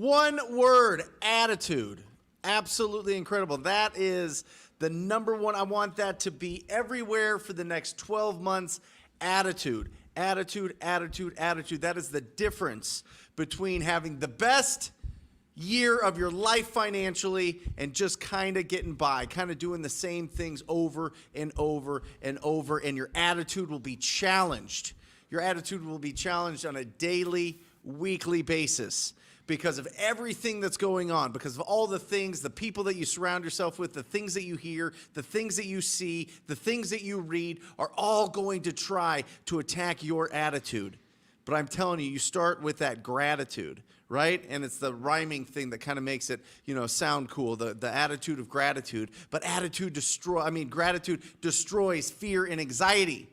One word, attitude. Absolutely incredible. That is the number one. I want that to be everywhere for the next 12 months. Attitude, attitude, attitude, attitude. That is the difference between having the best year of your life financially and just kind of getting by, kind of doing the same things over and over and over, and your attitude will be challenged. Your attitude will be challenged on a daily, weekly basis because of everything that's going on, because of all the things, the people that you surround yourself with, the things that you hear, the things that you see, the things that you read are all going to try to attack your attitude. But I'm telling you, you start with that gratitude, right? And it's the rhyming thing that kind of makes it, sound cool, the attitude of gratitude. But gratitude destroys fear and anxiety,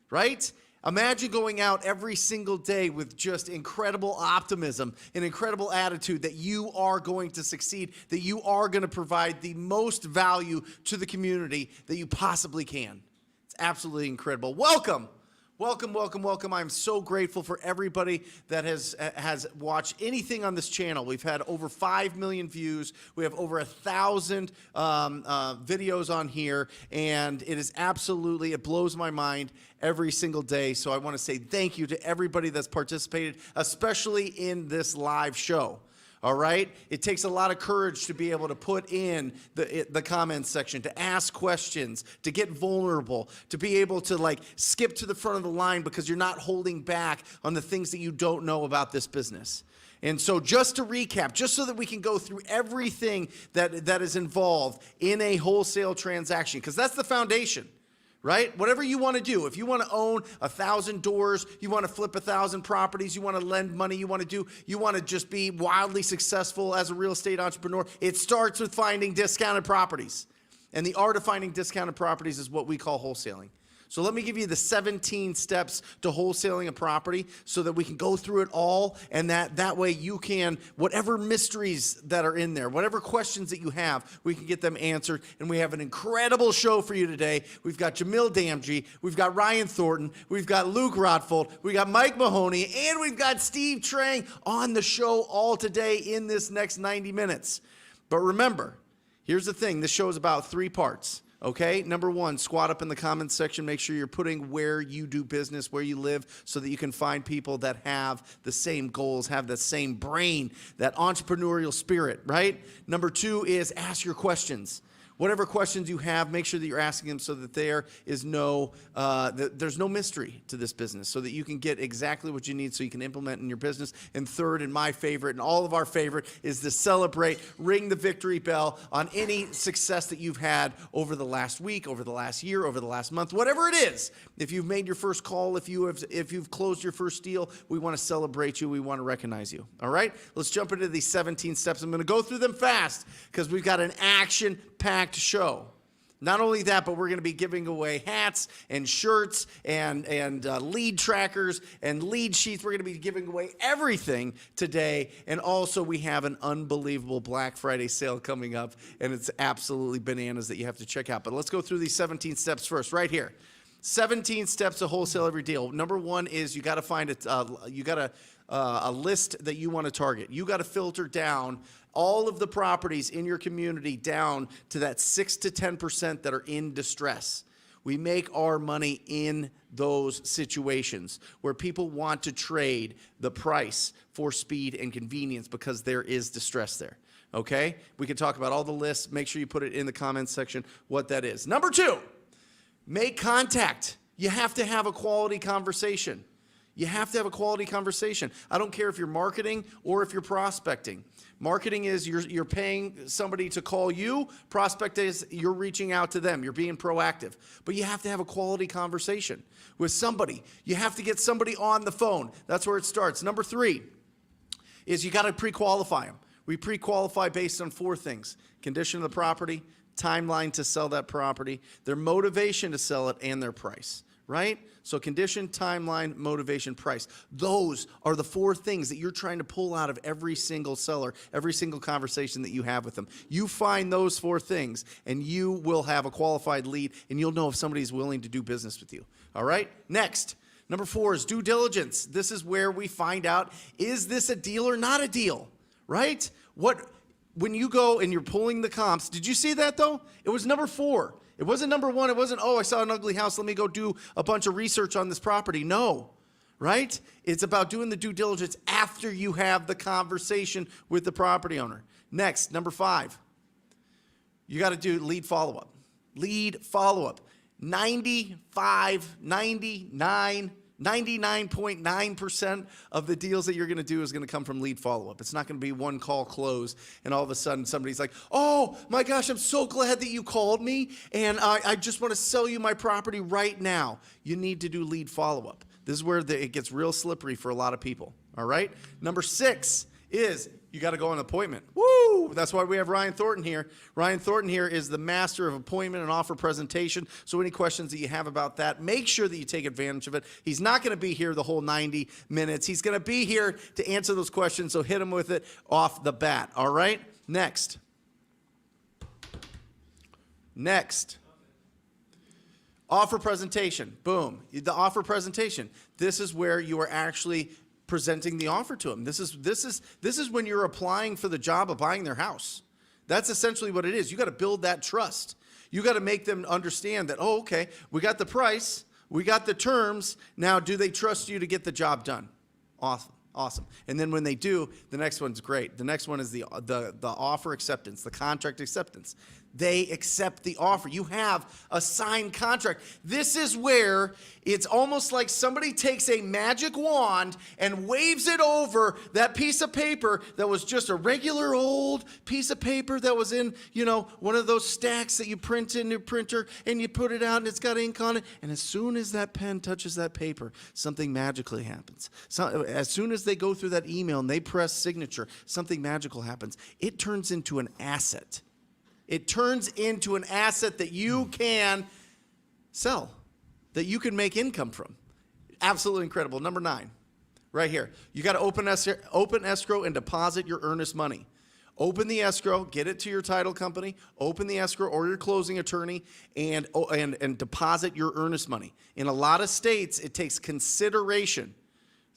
right? Imagine going out every single day with just incredible optimism, an incredible attitude that you are going to succeed, that you are going to provide the most value to the community that you possibly can. It's absolutely incredible. Welcome. Welcome, welcome, welcome. I'm so grateful for everybody that has watched anything on this channel. We've had over 5 million views. We have over 1,000 videos on here, and it blows my mind every single day. So I want to say thank you to everybody that's participated, especially in this live show. All right? It takes a lot of courage to be able to put in the comments section, to ask questions, to get vulnerable, to be able to skip to the front of the line because you're not holding back on the things that you don't know about this business. And so just to recap, just so that we can go through everything that is involved in a wholesale transaction, because that's the foundation. Right? Whatever you want to do, if you want to own 1,000 doors, you want to flip 1,000 properties, you want to lend money, you want to just be wildly successful as a real estate entrepreneur, it starts with finding discounted properties. And the art of finding discounted properties is what we call wholesaling. So let me give you the 17 steps to wholesaling a property so that we can go through it all, and that way you can, whatever mysteries that are in there, whatever questions that you have, we can get them answered. And we have an incredible show for you today. We've got Jamil Damji, we've got Ryan Thornton, we've got Luke Rotfold, we got Mike Mahoney, and we've got Steve Trang on the show all today in this next 90 minutes. But remember, here's the thing. This show is about 3 parts. Okay, number 1, squat up in the comments section. Make sure you're putting where you do business, where you live, so that you can find people that have the same goals, have the same brain, that entrepreneurial spirit, right? Number 2 is ask your questions. Whatever questions you have, make sure that you're asking them so that there's no mystery to this business, so that you can get exactly what you need so you can implement in your business. And third, and my favorite, and all of our favorite, is to celebrate, ring the victory bell on any success that you've had over the last week, over the last year, over the last month, whatever it is. If you've made your first call, if you've closed your first deal, we want to celebrate you. We want to recognize you. All right? Let's jump into these 17 steps. I'm going to go through them fast because we've got an action-packed show. Not only that, but we're going to be giving away hats and shirts and lead trackers and lead sheets. We're going to be giving away everything today. And also, we have an unbelievable Black Friday sale coming up, and it's absolutely bananas that you have to check out. But let's go through these 17 steps first, right here. 17 steps to wholesale every deal. Number 1 is you got to find a list that you want to target. You got to filter down all of the properties in your community down to that 6 to 10% that are in distress. We make our money in those situations where people want to trade the price for speed and convenience because there is distress there. Okay? We can talk about all the lists. Make sure you put it in the comments section what that is. Number 2, make contact. You have to have a quality conversation. You have to have a quality conversation. I don't care if you're marketing or if you're prospecting. Marketing is you're paying somebody to call you. Prospect is you're reaching out to them. You're being proactive. But you have to have a quality conversation with somebody. You have to get somebody on the phone. That's where it starts. Number 3 is you got to pre-qualify them. We pre-qualify based on 4 things: condition of the property, timeline to sell that property, their motivation to sell it, and their price. Right? So condition, timeline, motivation, price. Those are the 4 things that you're trying to pull out of every single seller, every single conversation that you have with them. You find those 4 things, and you will have a qualified lead, and you'll know if somebody's willing to do business with you. All right? Next, number 4 is due diligence. This is where we find out, is this a deal or not a deal? right? When you go and you're pulling the comps, did you see that though? It was number 4. It wasn't number 1. It wasn't, oh, I saw an ugly house. Let me go do a bunch of research on this property. No, right? It's about doing the due diligence after you have the conversation with the property owner. Next, number 5, you got to do lead follow-up. Lead follow-up. 99.9% of the deals that you're going to do is going to come from lead follow-up. It's not going to be one call close and all of a sudden somebody's like, oh my gosh, I'm so glad that you called me and I just want to sell you my property right now. You need to do lead follow-up. This is where it gets real slippery for a lot of people. All right. Number 6 is you got to go on an appointment. Woo! That's why we have Ryan Thornton here. Ryan Thornton here is the master of appointment and offer presentation. So any questions that you have about that, make sure that you take advantage of it. He's not going to be here the whole 90 minutes. He's going to be here to answer those questions. So hit him with it off the bat. All right. Next. Offer presentation. Boom. The offer presentation. This is where you are actually presenting the offer to them. This is when you're applying for the job of buying their house. That's essentially what it is. You got to build that trust. You got to make them understand that, oh, okay, we got the price, we got the terms. Now, do they trust you to get the job done? Awesome. And then when they do, the next one's great. The next one is the offer acceptance, the contract acceptance. They accept the offer. You have a signed contract. This is where it's almost like somebody takes a magic wand and waves it over that piece of paper that was just a regular old piece of paper that was in, one of those stacks that you print in your printer and you put it out and it's got ink on it. And as soon as that pen touches that paper, something magically happens. So as soon as they go through that email and they press signature, something magical happens. It turns into an asset. It turns into an asset that you can sell, that you can make income from. Absolutely incredible. Number 9, right here. You got to open escrow and deposit your earnest money. Open the escrow, get it to your title company, open the escrow or your closing attorney, and deposit your earnest money. In a lot of states, it takes consideration.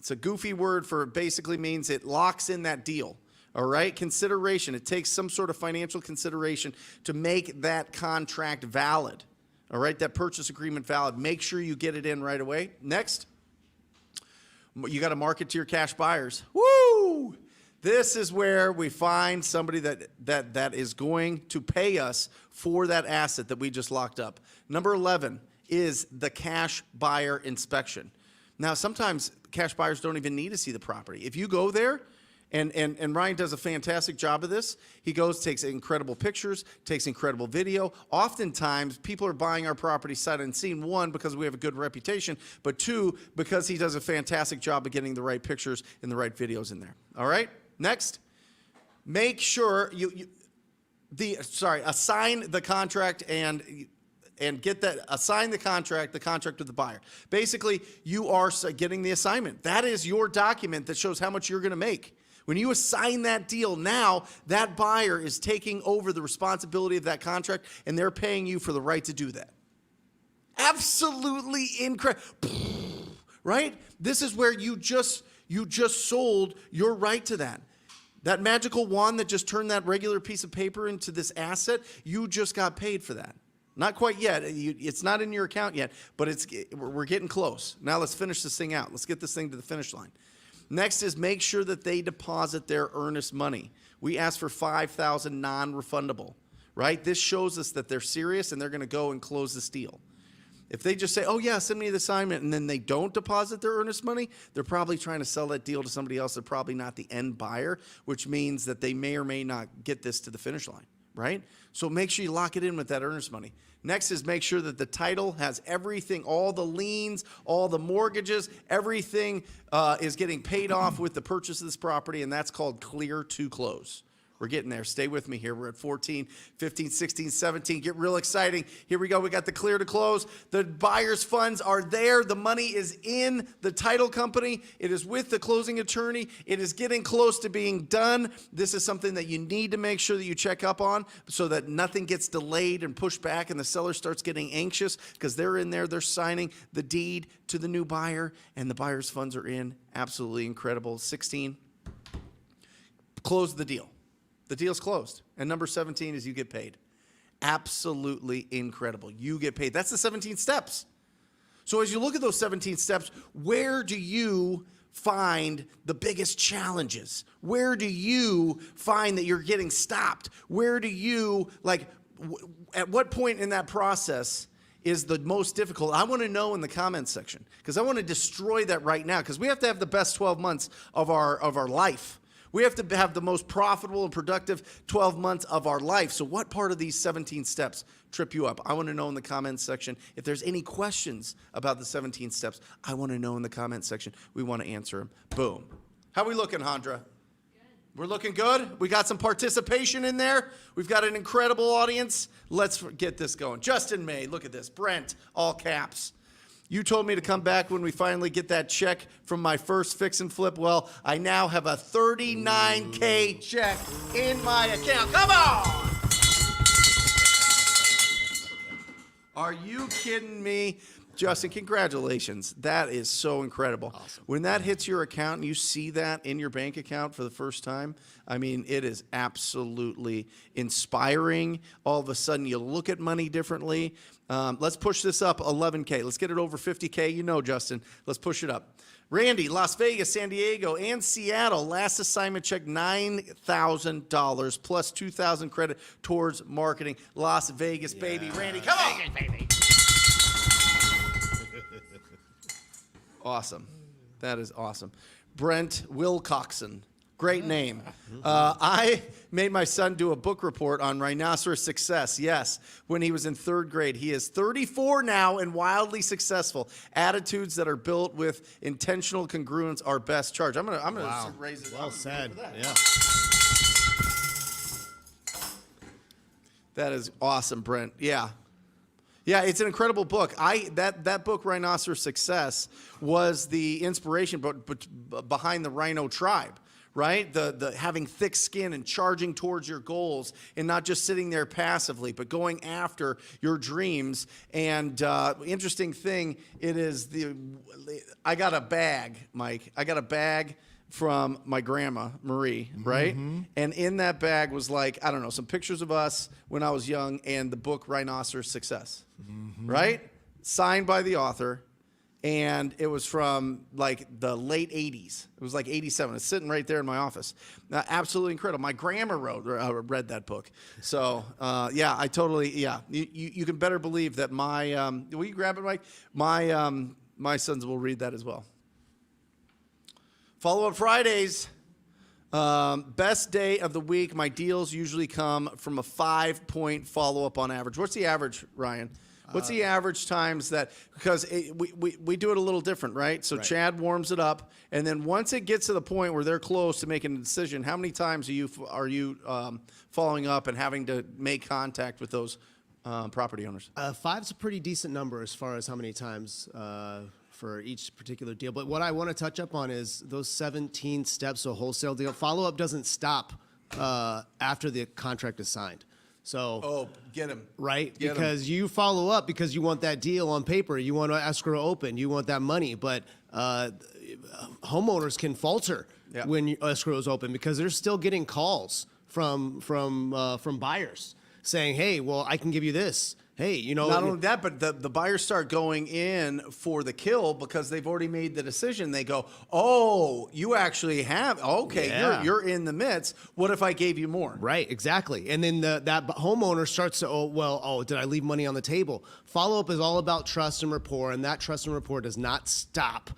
It's a goofy word for it basically means it locks in that deal. All right, consideration. It takes some sort of financial consideration to make that contract valid. All right, that purchase agreement valid. Make sure you get it in right away. Next, you got to market to your cash buyers. Woo! This is where we find somebody that is going to pay us for that asset that we just locked up. Number 11 is the cash buyer inspection. Now, sometimes cash buyers don't even need to see the property. If you go there, and Ryan does a fantastic job of this. He goes, takes incredible pictures, takes incredible video. Oftentimes, people are buying our property sight unseen, 1, because we have a good reputation, but 2, because he does a fantastic job of getting the right pictures and the right videos in there. All right? Next, make sure assign the contract and assign the contract with the buyer. Basically, you are getting the assignment. That is your document that shows how much you're going to make. When you assign that deal, now that buyer is taking over the responsibility of that contract, and they're paying you for the right to do that. Absolutely incredible, right? This is where you just sold your right to that. That magical wand that just turned that regular piece of paper into this asset, you just got paid for that. Not quite yet. It's not in your account yet, but we're getting close. Now let's finish this thing out. Let's get this thing to the finish line. Next is make sure that they deposit their earnest money. We ask for $5,000 non-refundable, right? This shows us that they're serious and they're going to go and close this deal. If they just say, oh yeah, send me the assignment, and then they don't deposit their earnest money, they're probably trying to sell that deal to somebody else. They're probably not the end buyer, which means that they may or may not get this to the finish line, right? So make sure you lock it in with that earnest money. Next is make sure that the title has everything, all the liens, all the mortgages, everything is getting paid off with the purchase of this property, and that's called clear to close. We're getting there. Stay with me here. We're at 14, 15, 16, 17. Get real exciting. Here we go. We got the clear to close. The buyer's funds are there. The money is in the title company. It is with the closing attorney. It is getting close to being done. This is something that you need to make sure that you check up on so that nothing gets delayed and pushed back and the seller starts getting anxious because they're in there. They're signing the deed to the new buyer and the buyer's funds are in. Absolutely incredible. 16. close the deal. The deal's closed. And number 17 is you get paid. Absolutely incredible. You get paid. That's the 17 steps. So as you look at those 17 steps, where do you find the biggest challenges? Where do you find that you're getting stopped? Where do you, at what point in that process is the most difficult? I want to know in the comments section, because I want to destroy that right now, because we have to have the best 12 months of our life. We have to have the most profitable and productive 12 months of our life. So what part of these 17 steps trip you up? I want to know in the comments section. If there's any questions about the 17 steps, I want to know in the comments section. We want to answer them. Boom. How we looking, Handra? Good. We're looking good. We got some participation in there. We've got an incredible audience. Let's get this going. Justin May, look at this. Brent, all caps. You told me to come back when we finally get that check from my first fix and flip. Well, I now have a $39K check in my account. Come on! Are you kidding me? Justin, congratulations. That is so incredible. Awesome. When that hits your account and you see that in your bank account for the first time, I mean, it is absolutely inspiring. All of a sudden, you look at money differently. Let's push this up 11K. Let's get it over 50K. You know, Justin. Let's push it up. Randy, Las Vegas, San Diego, and Seattle. Last assignment check, $9,000 plus $2,000 credit towards marketing. Las Vegas, baby. Randy, come on. Vegas, baby. Awesome. That is awesome. Brent Wilcoxon. Great name. I made my son do a book report on rhinoceros success. Yes, when he was in 3rd grade. He is 34 now and wildly successful. Attitudes that are built with intentional congruence are best charge. I'm gonna raise it. Well said. Yeah. That is awesome, Brent. Yeah. Yeah, it's an incredible book. That book, Rhinoceros Success, was the inspiration behind the Rhino Tribe, right? The having thick skin and charging towards your goals and not just sitting there passively, but going after your dreams. And interesting thing, I got a bag, Mike. I got a bag from my grandma, Marie, right? Mm-hmm. And in that bag was some pictures of us when I was young and the book Rhinoceros Success, right? Signed by the author. And it was from the late 80s. It was 87. It's sitting right there in my office. Absolutely incredible. My grandma read that book. So, I totally, You can better believe that will you grab it, Mike? My sons will read that as well. Follow-up Fridays. Best day of the week. My deals usually come from a 5-point follow-up on average. What's the average, Ryan? What's the average times that, because we do it a little different, right? So Chad warms it up, and then once it gets to the point where they're close to making a decision, how many times are you following up and having to make contact with those property owners? 5's a pretty decent number as far as how many times for each particular deal. But what I want to touch up on is those 17 steps of a wholesale deal. Follow-up doesn't stop after the contract is signed. So, get him. Right? Because you follow up because you want that deal on paper. You want to escrow open. You want that money. But homeowners can falter when escrow is open because they're still getting calls from buyers saying, hey, well, I can give you this. Hey, Not only that, but the buyers start going in for the kill because they've already made the decision. They go, oh, you actually have, okay, you're in the midst. What if I gave you more? Right, exactly. And then that homeowner starts to, did I leave money on the table? Follow-up is all about trust and rapport, and that trust and rapport does not stop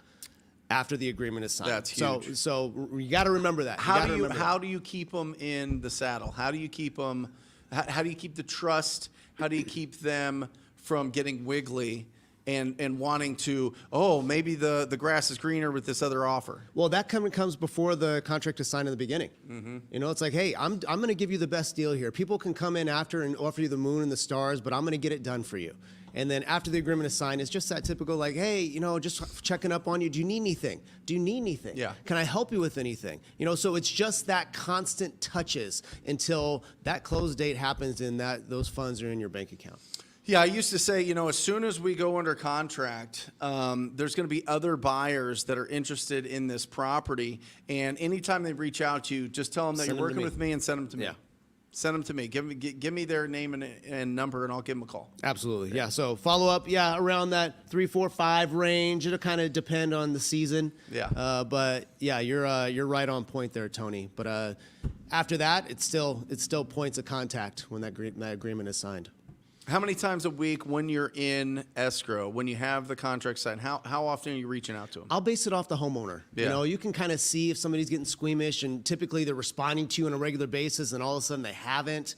after the agreement is signed. That's huge. So you got to remember that. How do you keep them in the saddle? How do you keep them? How do you keep the trust? How do you keep them from getting wiggly and wanting to, maybe the grass is greener with this other offer? Well, that comes before the contract is signed in the beginning. Mm-hmm. It's like, hey, I'm going to give you the best deal here. People can come in after and offer you the moon and the stars, but I'm going to get it done for you. And then after the agreement is signed, it's just that typical hey, just checking up on you. Do you need anything? Yeah. Can I help you with anything? So it's just that constant touches until that close date happens and those funds are in your bank account. Yeah, I used to say, as soon as we go under contract, there's going to be other buyers that are interested in this property. And anytime they reach out to you, just tell them that Send you're them to working me. with me and send them to me. Yeah. Send them to me. Give me their name and number, and I'll give them a call. Absolutely. Yeah. So follow up, around that 3, 4, 5 range. It'll kind of depend on the season. Yeah. But yeah, you're right on point there, Tony. But after that, it's still points of contact when that agreement is signed. How many times a week when you're in escrow, when you have the contract signed, how often are you reaching out to them? I'll base it off the homeowner. Yeah. You can kind of see if somebody's getting squeamish, and typically they're responding to you on a regular basis, and all of a sudden they haven't.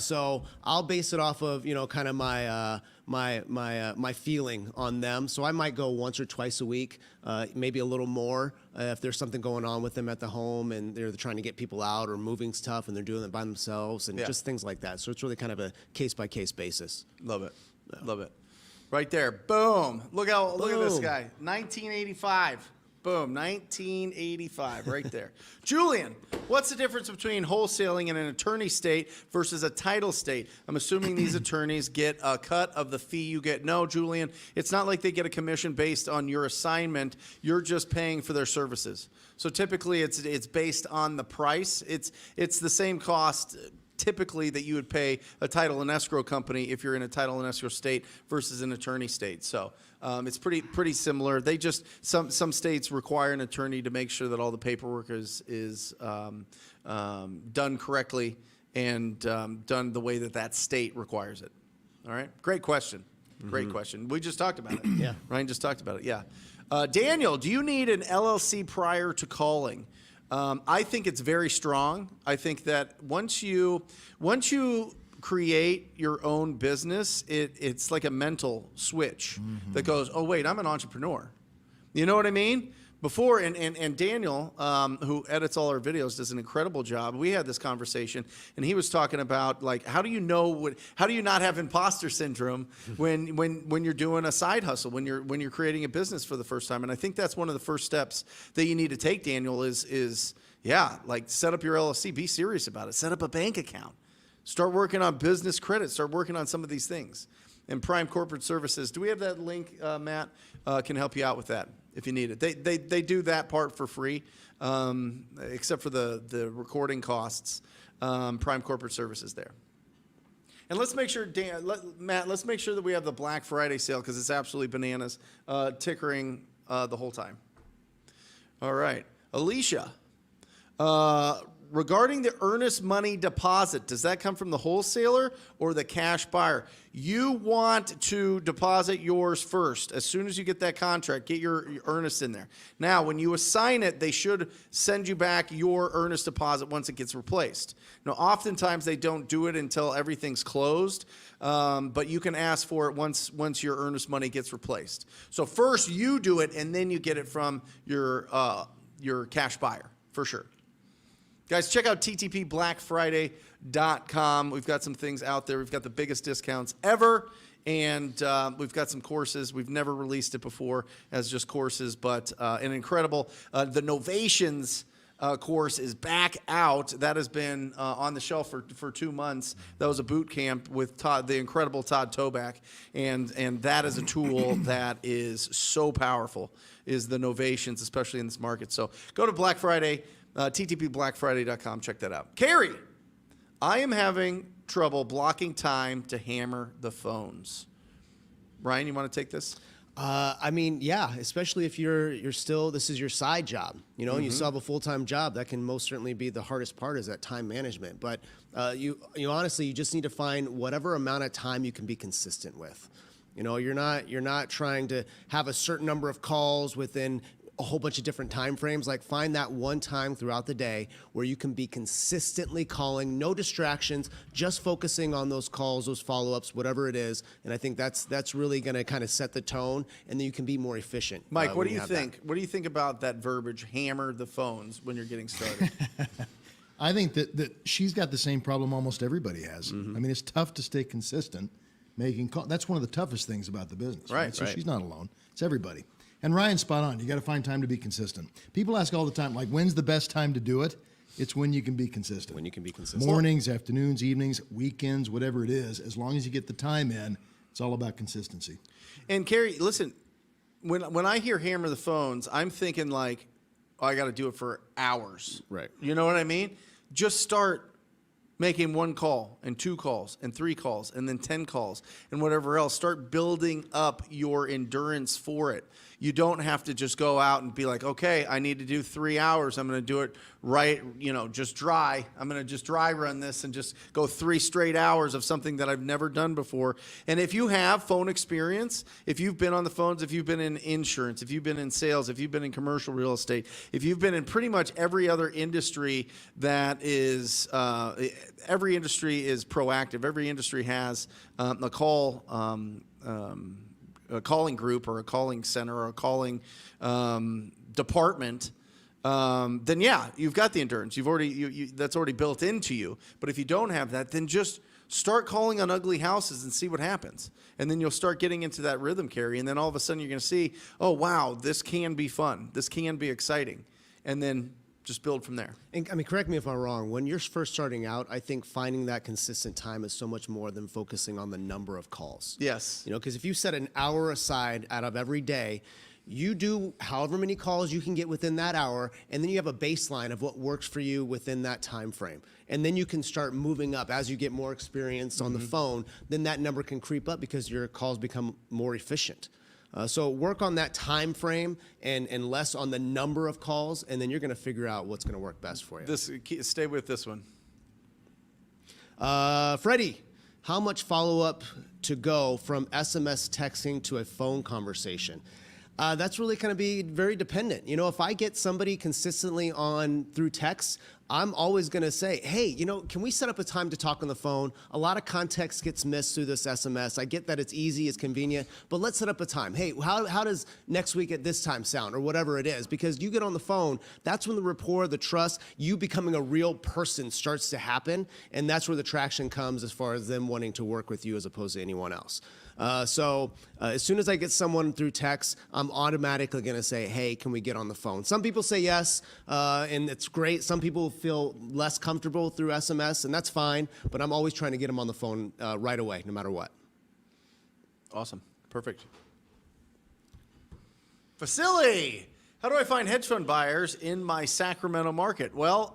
So I'll base it off of kind of my feeling on them. So I might go once or twice a week, maybe a little more if there's something going on with them at the home and they're trying to get people out or moving stuff and they're doing it by themselves and just things like that. So it's really kind of a case by case basis. Love it. Love it. Right there. Boom. Look at this Boom. guy. 1985. Boom. 1985 right there. Julian, what's the difference between wholesaling in an attorney state versus a title state? I'm assuming these attorneys get a cut of the fee you get. No, Julian, it's not like they get a commission based on your assignment. You're just paying for their services. So typically it's based on the price. It's the same cost typically that you would pay a title and escrow company if you're in a title and escrow state versus an attorney state. So it's pretty similar. They just some states require an attorney to make sure that all the paperwork is done correctly and done the way that state requires it. All right, great question. Great question. We just talked about it. Yeah. Ryan just talked about it. Yeah. Daniel, do you need an LLC prior to calling? I think it's very strong. I think that once you create your own business, it's like a mental switch that goes, oh, wait, I'm an entrepreneur. You know what I mean? Before, and Daniel, who edits all our videos, does an incredible job. We had this conversation, and he was talking about, like, how do you not have imposter syndrome when you're doing a side hustle, when you're creating a business for the first time? And I think that's one of the first steps that you need to take, Daniel, is like set up your LLC, be serious about it, set up a bank account, start working on business credit, start working on some of these things. And Prime Corporate Services, do we have that link, Matt? Can help you out with that if you need it. They do that part for free, except for the recording costs. Prime Corporate Services there. And let's make sure, Matt, let's make sure that we have the Black Friday sale because it's absolutely bananas, tickering the whole time. All right. Alicia, regarding the earnest money deposit, does that come from the wholesaler or the cash buyer? You want to deposit yours first. As soon as you get that contract, get your earnest in there. Now, when you assign it, they should send you back your earnest deposit once it gets replaced. Now, oftentimes they don't do it until everything's closed, but you can ask for it once your earnest money gets replaced. So first you do it, and then you get it from your cash buyer, for sure. Guys, check out ttpblackfriday.com. We've got some things out there. We've got the biggest discounts ever, and we've got some courses. We've never released it before as just courses, but an incredible, the Novations course is back out. That has been on the shelf for 2 months. That was a boot camp with the incredible Todd Toback, and that is a tool that is so powerful, is the Novations, especially in this market. So go to Black Friday, ttpblackfriday.com. Check that out. Carrie, I am having trouble blocking time to hammer the phones. Ryan, you want to take this? I mean, yeah, especially if you're still, this is your side job, and you still have a full-time job. That can most certainly be the hardest part, is that time management. But you honestly, you just need to find whatever amount of time you can be consistent with. You're not trying to have a certain number of calls within a whole bunch of different time frames. Like, find that one time throughout the day where you can be consistently calling, no distractions, just focusing on those calls, those follow-ups, whatever it is. And I think that's really going to kind of set the tone, and then you can be more efficient. Mike, what do you think? What do you think about that verbiage, hammer the phones, when you're getting started? I think that she's got the same problem almost everybody has. I mean, it's tough to stay consistent making calls. That's one of the toughest things about the business. Right? So she's not alone. It's everybody. And Ryan's spot on. You got to find time to be consistent. People ask all the time, like, when's the best time to do it? It's when you can be consistent. When you can be consistent. Mornings, afternoons, evenings, weekends, whatever it is, as long as you get the time in, It's all about consistency. And Carrie, listen, when I hear hammer the phones, I'm thinking like, oh, I got to do it for hours. Right. You know what I mean? Just start making 1 call and 2 calls and 3 calls and then 10 calls and whatever else. Start building up your endurance for it. You don't have to just go out and be like, okay, I need to do 3 hours. I'm going to do it right, just dry. I'm going to just dry run this and just go 3 straight hours of something that I've never done before. And if you have phone experience, if you've been on the phones, if you've been in insurance, if you've been in sales, if you've been in commercial real estate, if you've been in pretty much every other industry that is, every industry is proactive. Every industry has a calling group or a calling center or a calling department, then yeah, you've got the endurance. You've already that's already built into you. But if you don't have that, then just start calling on ugly houses and see what happens. And then you'll start getting into that rhythm, Carrie. And then all of a sudden you're going to see, oh wow, this can be fun. This can be exciting. And then just build from there. And I mean, correct me if I'm wrong. When you're first starting out, I think finding that consistent time is so much more than focusing on the number of calls. Yes. Because if you set an hour aside out of every day, you do however many calls you can get within that hour, and then you have a baseline of what works for you within that time frame. And then you can start moving up as you get more experience on the phone. Then that number can creep up because your calls become more efficient. So work on that time frame and less on the number of calls, and then you're going to figure out what's going to work best for you. Stay with this one. Freddie, how much follow-up to go from SMS texting to a phone conversation? That's really going to be very dependent. If I get somebody consistently on through text, I'm always going to say, hey, can we set up a time to talk on the phone? A lot of context gets missed through this SMS. I get that it's easy, it's convenient, but let's set up a time. Hey, how does next week at this time sound, or whatever it is? Because you get on the phone, that's when the rapport, the trust, you becoming a real person starts to happen, and that's where the traction comes as far as them wanting to work with you as opposed to anyone else. So as soon as I get someone through text, I'm automatically going to say, hey, can we get on the phone? Some people say yes, and it's great. Some people feel less comfortable through SMS, and that's fine, but I'm always trying to get them on the phone right away, no matter what. Awesome. Perfect. Vasily, how do I find hedge fund buyers in my Sacramento market? Well,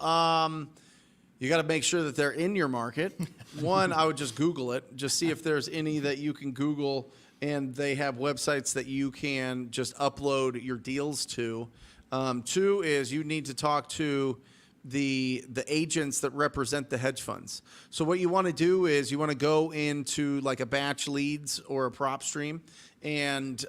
you got to make sure that they're in your market. One, I would just Google it, just see if there's any that you can Google, and they have websites that you can just upload your deals to. 2 is you need to talk to the agents that represent the hedge funds. So what you want to do is you want to go into like a batch leads or a prop stream, and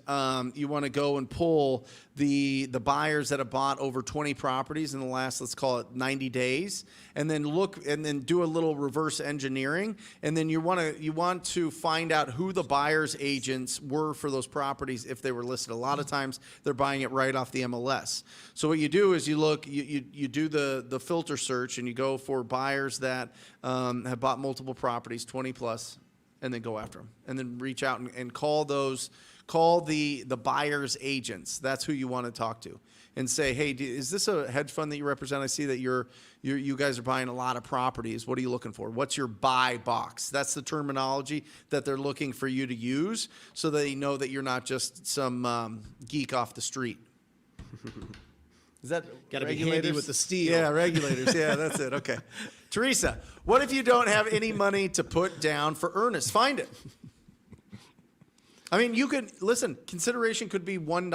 you want to go and pull the buyers that have bought over 20 properties in the last, let's call it 90 days, and then look and then do a little reverse engineering, and then you want to find out who the buyers agents were for those properties if they were listed. A lot of times they're buying it right off the MLS. So what you do is you look, you do the filter search, and you go for buyers that have bought multiple properties, 20 plus, and then go after them, and then reach out and call the buyer's agents. That's who you want to talk to, and say, hey, is this a hedge fund that you represent? I see that you guys are buying a lot of properties. What are you looking for? What's your buy box? That's the terminology that they're looking for you to use, so they know that you're not just some geek off the street. Is that Got to be handy with the steel. Yeah, regulators. Yeah, that's it. Okay. Teresa, what if you don't have any money to put down for Earnest? Find it. I mean, you could, listen, consideration could be $1.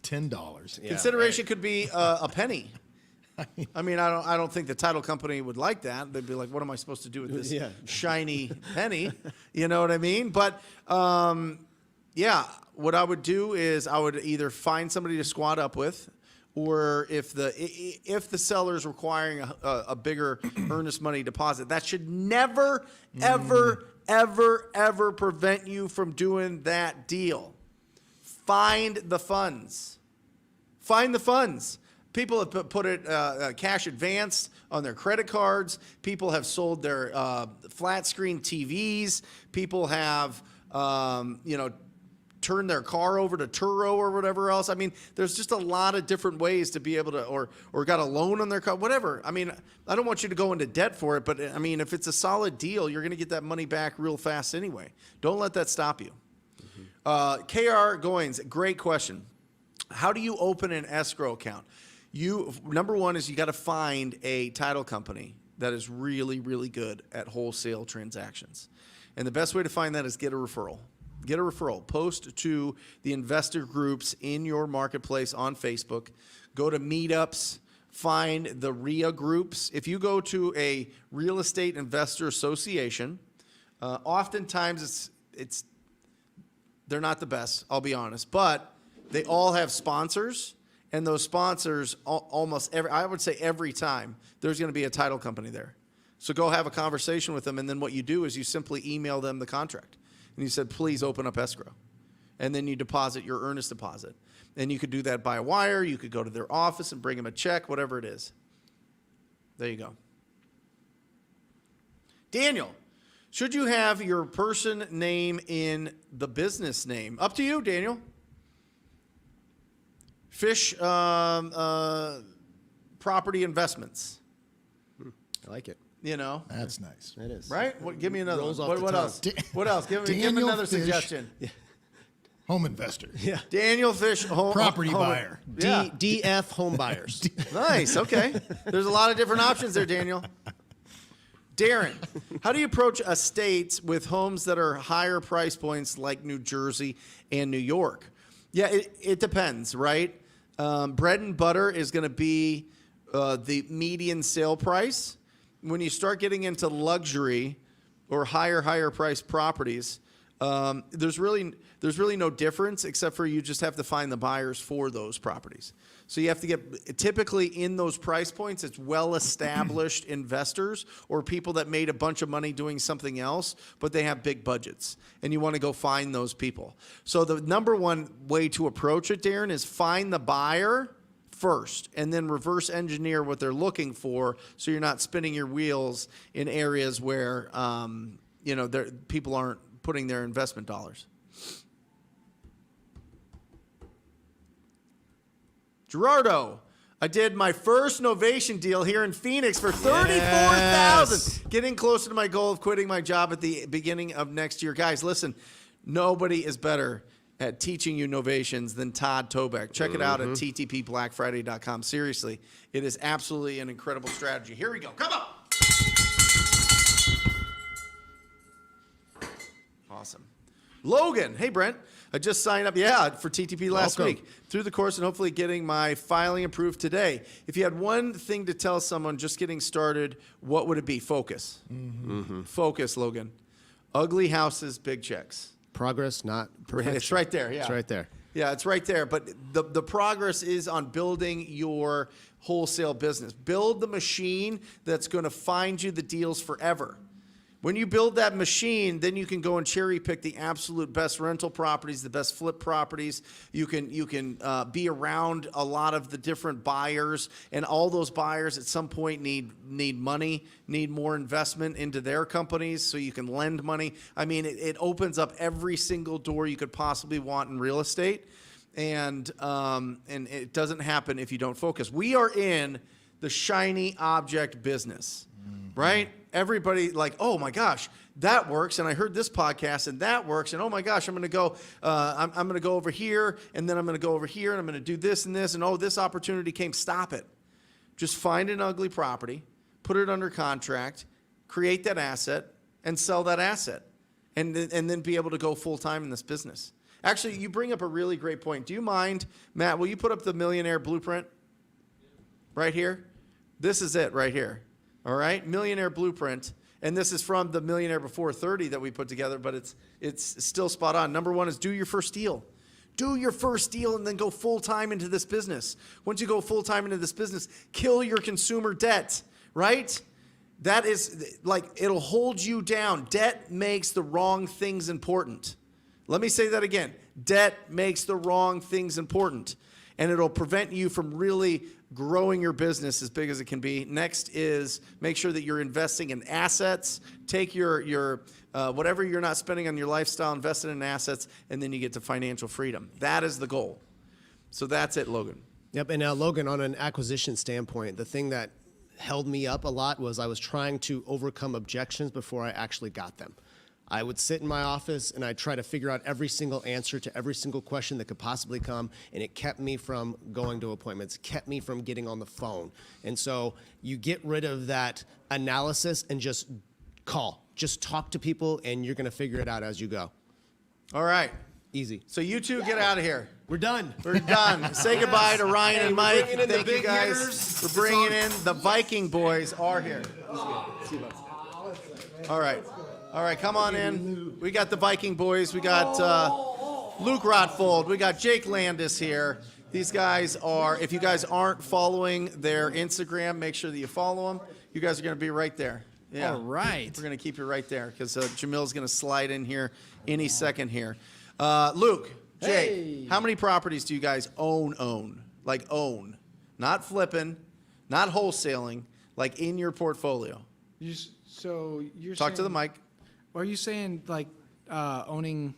$10. Yeah, Consideration could be a penny. I mean, I don't think the title company would like that. They'd be like, what am I supposed to do with this shiny penny? You know what I mean? But, yeah, what I would do is I would either find somebody to squat up with, or if the seller is requiring a bigger earnest money deposit, that should never, ever prevent you from doing that deal. Find the funds. Find the funds. People have put it cash advance on their credit cards. People have sold their flat screen TVs. People have, turn their car over to Turo or whatever else. I mean, there's just a lot of different ways to be able to, or got a loan on their car, whatever. I mean, I don't want you to go into debt for it, but I mean, if it's a solid deal, you're going to get that money back real fast anyway. Don't let that stop you. KR Goins, great question. How do you open an escrow account? Number one is you got to find a title company that is really, really good at wholesale transactions. And the best way to find that is get a referral. Get a referral. Post to the investor groups in your marketplace on Facebook. Go to meetups. Find the RIA groups. If you go to a real estate investor association, oftentimes they're not the best, I'll be honest, but they all have sponsors, and those sponsors I would say every time there's going to be a title company there. So go have a conversation with them, and then what you do is you simply email them the contract. And you said, please open up escrow. And then you deposit your earnest deposit. And you could do that by wire. You could go to their office and bring them a check, whatever it is. There you go. Daniel, should you have your person name in the business name? Up to you, Daniel. Fish property investments. I like it. You know, That's nice. It is. Right? Give me another Rolls one. off the What tongue. else? What else? Give me Daniel another Fish. suggestion. Home investor. Yeah. Daniel Fish, Property buyer. Yeah. DF home buyers. Nice. Okay. There's a lot of different options there, Daniel. Darren, how do you approach estates with homes that are higher price points like New Jersey and New York? Yeah, it depends, right? Bread and butter is going to be the median sale price. When you start getting into luxury or higher price properties, there's really no difference except for you just have to find the buyers for those properties. So you have to get, typically in those price points, it's well-established investors or people that made a bunch of money doing something else, but they have big budgets, and you want to go find those people. So the number one way to approach it, Darren, is find the buyer first and then reverse engineer what they're looking for so you're not spinning your wheels in areas where people aren't putting their investment dollars. Gerardo, I did my first Novation deal here in Phoenix for $34,000. Yes. Getting closer to my goal of quitting my job at the beginning of next year. Guys, listen, nobody is better at teaching you novations than Todd Tobeck. Check it out at ttpblackfriday.com. Seriously, it is absolutely an incredible strategy. Here we go. Come on. Awesome. Logan, hey, Brent. I just signed up, for TTP last week through the course and hopefully getting my filing approved today. If you had one thing to tell someone just getting started, what would it be? Focus. Focus, Logan. Ugly houses, big checks. Progress, not perfection. It's right there, yeah. It's right there. Yeah, it's right there. But the progress is on building your wholesale business. Build the machine that's going to find you the deals forever. When you build that machine, then you can go and cherry pick the absolute best rental properties, the best flip properties. You can be around a lot of the different buyers, and all those buyers at some point need money, need more investment into their companies, so you can lend money. I mean, it opens up every single door you could possibly want in real estate, and it doesn't happen if you don't focus. We are in the shiny object business, right? Everybody like, oh my gosh, that works, and I heard this podcast, and that works, and oh my gosh, I'm going to go, I'm going to go over here, and then I'm going to go over here, and I'm going to do this and this, and oh, this opportunity came. Stop it. Just find an ugly property, put it under contract, create that asset, and sell that asset, and then be able to go full time in this business. Actually, you bring up a really great point. Do you mind, Matt? Will you put up the Millionaire Blueprint right here? This is it right here. All right, Millionaire Blueprint, and this is from the Millionaire Before 30 that we put together, but it's still spot on. Number one is do your first deal. Do your first deal and then go full-time into this business. Once you go full-time into this business, kill your consumer debt, right? That is, like, it'll hold you down. Debt makes the wrong things important. Let me say that again. Debt makes the wrong things important. and it'll prevent you from really growing your business as big as it can be. Next is make sure that you're investing in assets. Take your whatever you're not spending on your lifestyle, invest it in assets, and then you get to financial freedom. That is the goal. So that's it, Logan. Yep, and Logan, on an acquisition standpoint, the thing that held me up a lot was I was trying to overcome objections before I actually got them. I would sit in my office and I'd try to figure out every single answer to every single question that could possibly come, and it kept me from going to appointments, kept me from getting on the phone. And so you get rid of that analysis and just call. Just talk to people, and you're going to figure it out as you go. All right. Easy. So you two get out of here. We're done. We're done. Say goodbye to Ryan and Mike. bringing in the Thank you big guys hitters. for bringing in. The Viking Boys are here. All right. All right, come on in. We got the Viking Boys. We got Luke Rotfold. We got Jake Landis here. These guys are, if you guys aren't following their Instagram, make sure that you follow them. You guys are going to be right there. Yeah. All right. We're going to keep you right there because Jamil's going to slide in here any second here. Luke, Jake, Hey. how many properties do you guys own? Like own. Not flipping, not wholesaling, like in your portfolio. So you're Talk to the saying- mic. Are you saying like owning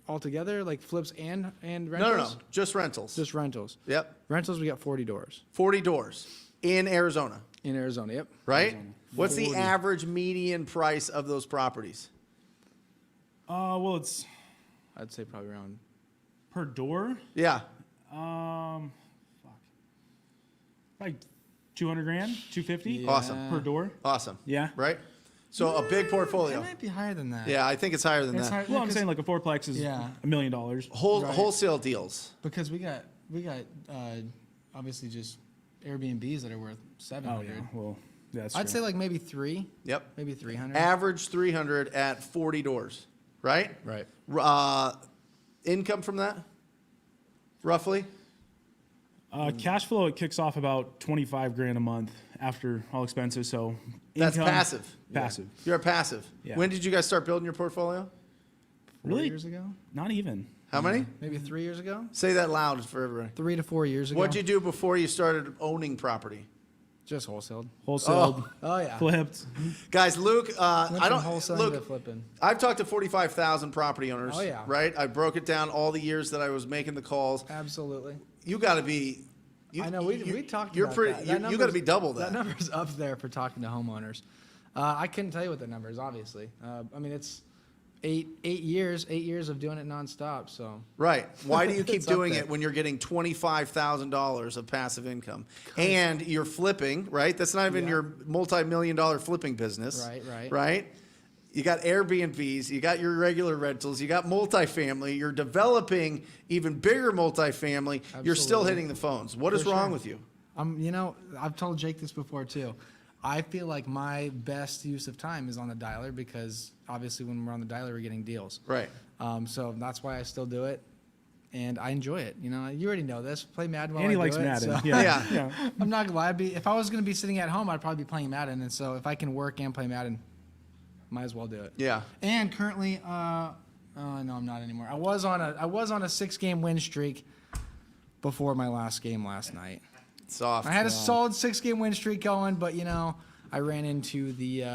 altogether, like flips and rentals? No. Just rentals. Just rentals. Yep. Rentals, we got 40 doors 40 doors in Arizona, in Arizona. Yep. right? Arizona. What's the 40. average median price of those properties? Well, it's I'd say probably around. per door. Yeah. Like 200 grand, 250 Yeah. Awesome. per door. Awesome. Yeah. Right? So a big It portfolio. might be higher than that. Yeah, I think it's higher than It's that. higher- Well, I'm because- saying like a fourplex is Yeah. $1 million. Right. Wholesale deals. because we got obviously just Airbnbs that are worth 700. Oh yeah. Well, yeah, that's I'd true. say like maybe three, Yep. maybe 300. Average 300 at 40 doors, right? Right. Income from that? Roughly? Cash flow, it kicks off about 25 grand a month after all expenses. So That's income- passive. Passive. You're a passive. Yeah. When did you guys start building your portfolio? 4 Really? years ago? Not even. How many? Maybe 3 years ago? Say that loud for everybody. 3 to 4 years ago. What'd you do before you started owning property? Just wholesaled. Wholesaled, Oh yeah. flipped. Guys, Luke, Went I from don't wholesaling to look. flipping. I've talked to 45,000 property owners. Oh, yeah. Right. I broke it down all the years that I was making the calls. Absolutely. You got to be. I know we talked You're about pretty. that. You got to number's- be double that. That number's up there for talking to homeowners. I couldn't tell you what the number is, obviously. I mean, it's eight years of doing it nonstop. So Right. Why do you keep It's up doing there. it when you're getting $25,000 of passive income and you're flipping? Right. That's not even Yeah. your multi-million-dollar flipping business. Right. Right. You got Airbnbs, you got your regular rentals, you got multifamily, you're developing even bigger multifamily, you're still Absolutely. hitting the phones. What is For wrong sure. with you? I've told Jake this before too. I feel like my best use of time is on the dialer because obviously when we're on the dialer, we're getting deals. Right. So that's why I still do it, and I enjoy it. You already know this. Play Madden while And he I likes do it, Madden. so- Yeah. Yeah. I'm not gonna lie. If I was gonna be sitting at home, I'd probably be playing Madden, and so if I can work and play Madden, might as well do it. Yeah. And currently, no, I'm not anymore. I was on a 6-game win streak before my last game last night. Soft. I had a solid 6-game win streak going, but I ran into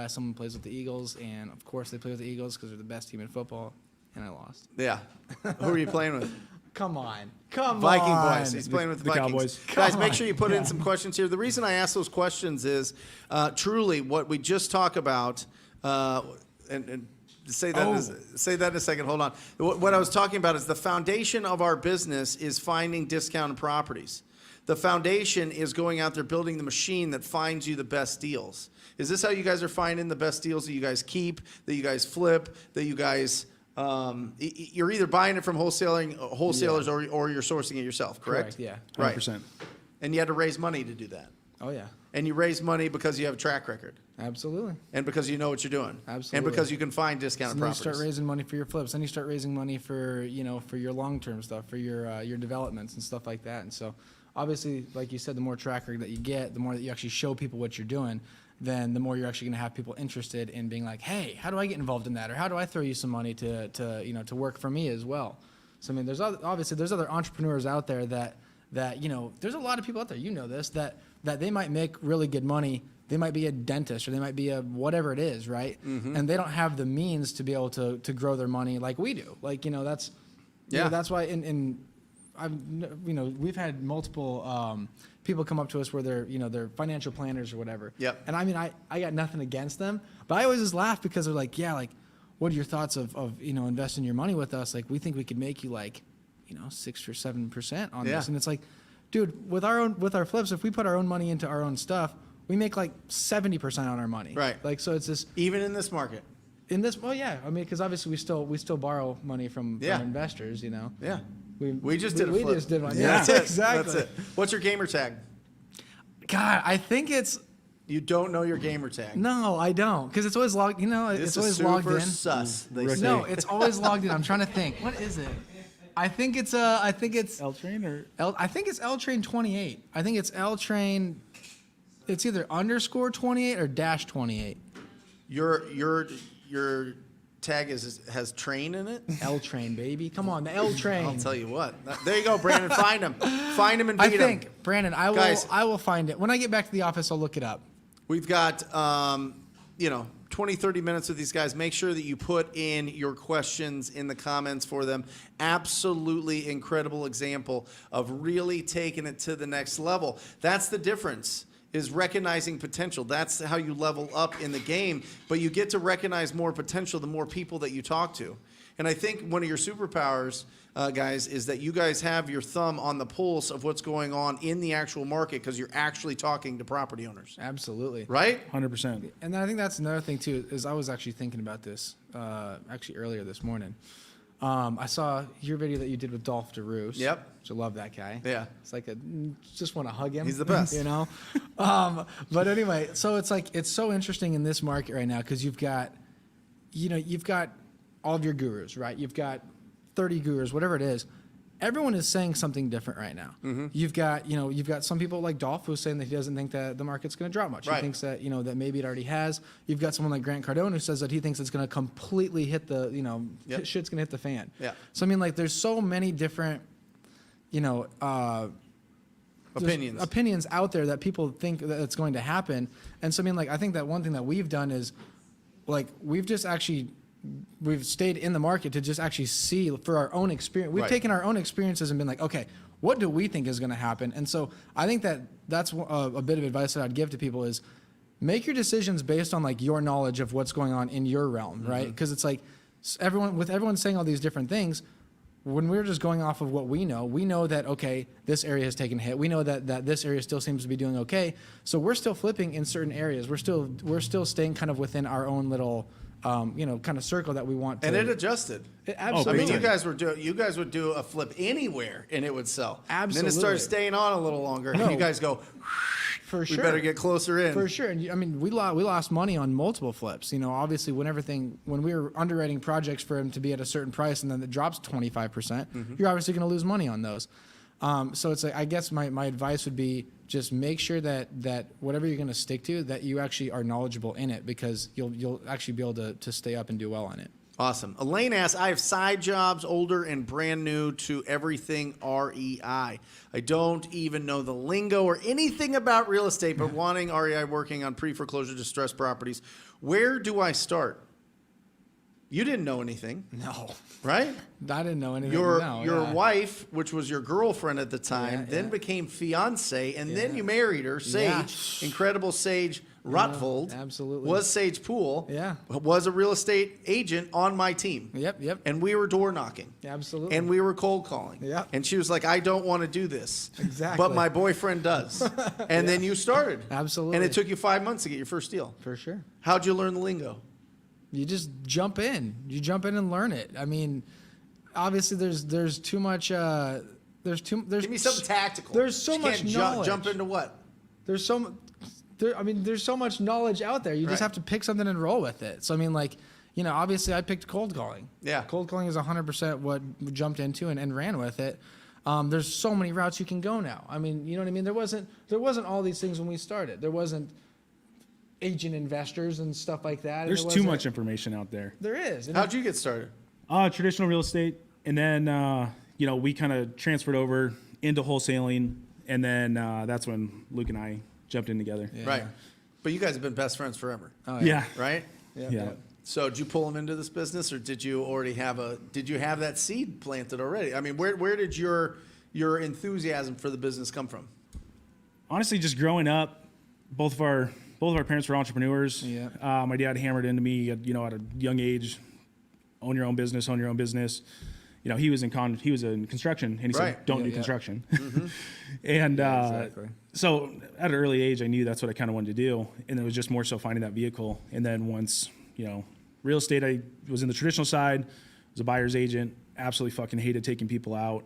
someone plays with the Eagles, and of course they play with the Eagles because they're the best team in football, and I lost. Yeah. Who are you playing with? Come on, Viking Boys. He's playing with the The Vikings. Cowboys. Guys, Come make on. sure you put in some questions here. The reason I ask those questions is truly what we just talk about, and say that in a second. Hold on. What I was talking about is the foundation of our business is finding discounted properties. The foundation is going out there building the machine that finds you the best deals. Is this how you guys are finding the best deals that you guys keep, that you guys flip, that you guys you're either buying it from wholesalers or you're sourcing it yourself, correct? Yeah. Right. 100%. And you had to raise money to do that. Oh yeah. And you raise money because you have a track record Absolutely. and because you know what you're doing. Absolutely. And because you can find discounted And then you properties. start raising money for your flips. Then you start raising money for for your long-term stuff, for your developments and stuff like that. And so, obviously, like you said, the more track record that you get, the more that you actually show people what you're doing, then the more you're actually going to have people interested in being like, hey, how do I get involved in that, or how do I throw you some money to work for me as well. So I mean, there's other entrepreneurs out there that that, there's a lot of people out there, this, that they might make really good money. They might be a dentist or they might be a whatever it is, right? And they don't have the means to be able to grow their money like we do. Like, that's, that's why we've had multiple people come up to us where they're financial planners or whatever. Yep. And I got nothing against them, but I always just laugh because they're like, what are your thoughts of investing your money with us? Like, we think we could make you 6 or 7% on this. And it's like, dude, with our flips, if we put our own money into our own stuff, we make 70% on our money. Right. Like, so it's this. Even in this market. Well, yeah. I mean, because obviously we still borrow money from investors, Yeah. We just did a flip. We just did one. Yeah, Yeah, that's it. exactly. That's it. What's your gamer tag? God, I think it's. You don't know your gamer tag. No, I don't, because it's always logged. This it's always is logged super in. sus. They say. No, it's always logged in. I'm trying to think. What is it? I think it's L train or I think it's L train 28. I think it's L train. It's either _28 or -28. Your tag has train in it. L train, baby. Come on, the L train. I'll tell you what. There you go, Brandon. Find him. Find him and beat him. Brandon, Guys. I will find it when I get back to the office. I'll look it up. We've got 20, 30 minutes with these guys. Make sure that you put in your questions in the comments for them. Absolutely incredible example of really taking it to the next level. That's the difference, is recognizing potential. That's how you level up in the game, but you get to recognize more potential the more people that you talk to. And I think one of your superpowers, guys, is that you guys have your thumb on the pulse of what's going on in the actual market because you're actually talking to property owners. Absolutely. Right? 100%. And then I think that's another thing too, is I was actually thinking about this actually earlier this morning. I saw your video that you did with Dolph DeRoos. Yep. Which I love that guy. Yeah. It's like just want to hug him. He's the best. But anyway, so it's so interesting in this market right now because you've got all of your gurus, right? You've got 30 gurus, whatever it is. Everyone is saying something different right now. You've got some people like Dolph who's saying that he doesn't think that the market's going to drop much. Right. He thinks that that maybe it already has. You've got someone like Grant Cardone who says that he thinks it's going to completely hit the Yep. shit's going to hit the fan. Yeah. So I mean, like, there's so many different opinions out there that people think that it's going to happen. And so I mean, like, I think that one thing that we've done is like we've stayed in the market to just actually see for our own experience. We've Right. taken our own experiences and been like, okay, what do we think is going to happen? And so I think that that's a bit of advice that I'd give to people is make your decisions based on like your knowledge of what's going on in your realm, right? Because it's like everyone saying all these different things. When we're just going off of what we know that, okay, this area has taken a hit. We know that this area still seems to be doing okay. So we're still flipping in certain areas. We're still staying kind of within our own little kind of circle that we want to. And it adjusted. It absolutely. I mean, Totally. you guys would do a flip anywhere and it would sell. Absolutely. And then it started staying on a little longer. And you guys go, For we sure. better get closer in. For sure. And I mean, we lost money on multiple flips. Obviously when we were underwriting projects for them to be at a certain price and then it drops 25%, you're obviously going to lose money on those. So it's like, I guess my advice would be just make sure that whatever you're going to stick to, that you actually are knowledgeable in it, because you'll actually be able to stay up and do well on it. Awesome. Elaine asks, I have side jobs, older and brand new to everything REI. I don't even know the lingo or anything about real estate, but wanting REI working on pre-foreclosure distressed properties. Where do I start? You didn't know anything. No. Right? I didn't know anything. Your wife, which was your girlfriend at the time, Yeah, then yeah. became fiance, and then Yeah. you married her, Sage, Yeah. incredible Sage Rutvold. absolutely. Was Sage Poole. Yeah. Was a real estate agent on my team. Yep. And we were door knocking. Absolutely. And we were cold calling. Yep. And she was like, I don't want to do this. Exactly. But my boyfriend does. And then you started. Absolutely. And it took you 5 months to get your first deal. For sure. How'd you learn the lingo? You just jump in. You jump in and learn it. I mean, obviously there's too much. There's Give me something tactical. There's so You much can't knowledge. jump into what? There's so much knowledge out there. You just Right. have to pick something and roll with it. So I mean, like, obviously I picked cold calling. Yeah. Cold calling is 100% what we jumped into and ran with it. There's so many routes you can go now. I mean, you know what I mean? There wasn't all these things when we started. There wasn't agent investors and stuff like that. There's too much information out there. There is. And How'd you get started? Traditional real estate, and then we kind of transferred over into wholesaling, and then that's when Luke and I jumped in together. Yeah. Right. But you guys have been best friends forever, Oh, Yeah. right? Yeah. So did you pull him into this business, or did you already have that seed planted already? I mean, where did your enthusiasm for the business come from? Honestly, just growing up, both of our parents were entrepreneurs. Yeah. My dad hammered into me, at a young age, own your own business. He was in construction, and he Right. said, "Don't do Yeah. construction." And Exactly. so at an early age, I knew that's what I kind of wanted to do, and it was just more so finding that vehicle. And then once, real estate, I was in the traditional side, was a buyer's agent, absolutely fucking hated taking people out,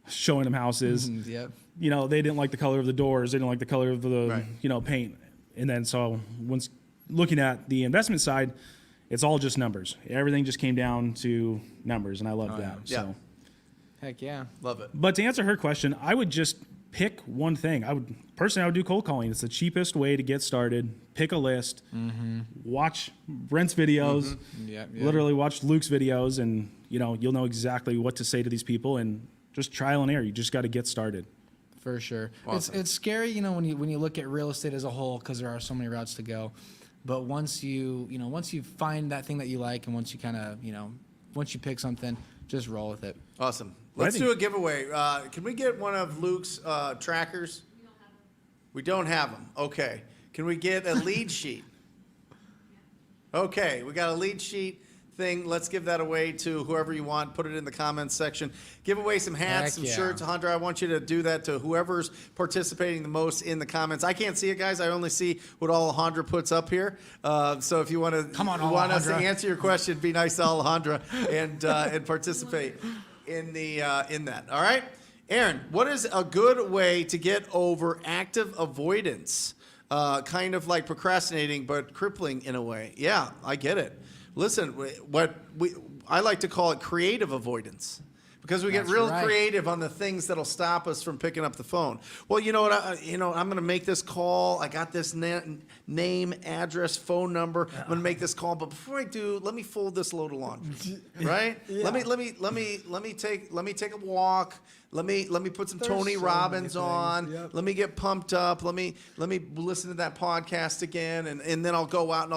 showing them houses. Yep. They didn't like the color of the doors, they didn't like the color of the Right. paint. And then so once looking at the investment side, it's all just numbers. Everything just came down to numbers, and I love that. Yeah. So, Heck yeah. Love it. but to answer her question, I would just pick one thing. I would do cold calling. It's the cheapest way to get started. Pick a list, watch Brent's videos, Yep. literally watch Luke's videos, and you'll know exactly what to say to these people, and just trial and error. You just got to get started. For sure. Awesome. It's scary, when you look at real estate as a whole, because there are so many routes to go. But once you find that thing that you like, and once you kind of, once you pick something, just roll with it. Awesome. Let's do a giveaway. Can we get one of Luke's trackers? We don't have them. Okay. Can we get a lead sheet? Okay, we got a lead sheet thing. Let's give that away to whoever you want. Put it in the comments section. Give away some hats, Heck some yeah. shirts. Alejandra, I want you to do that to whoever's participating the most in the comments. I can't see it, guys. I only see what Alejandra puts up here. So if you want to Come on, want us to Alejandra. answer your question, be nice to Alejandra and participate in that. All right, Aaron, what is a good way to get over active avoidance? Kind of like procrastinating, but crippling in a way. Yeah, I get it. Listen, I like to call it creative avoidance, because we get That's real right. creative on the things that'll stop us from picking up the phone. Well, you know what? I'm going to make this call. I got this name, address, phone number. I'm going to make this call, but before I do, let me fold this load of laundry. Right? Yeah. Let me take a walk. Let me put some There's Tony so many Robbins things. on. Yep. Let me get pumped up. Let me listen to that podcast again, and then I'll go out and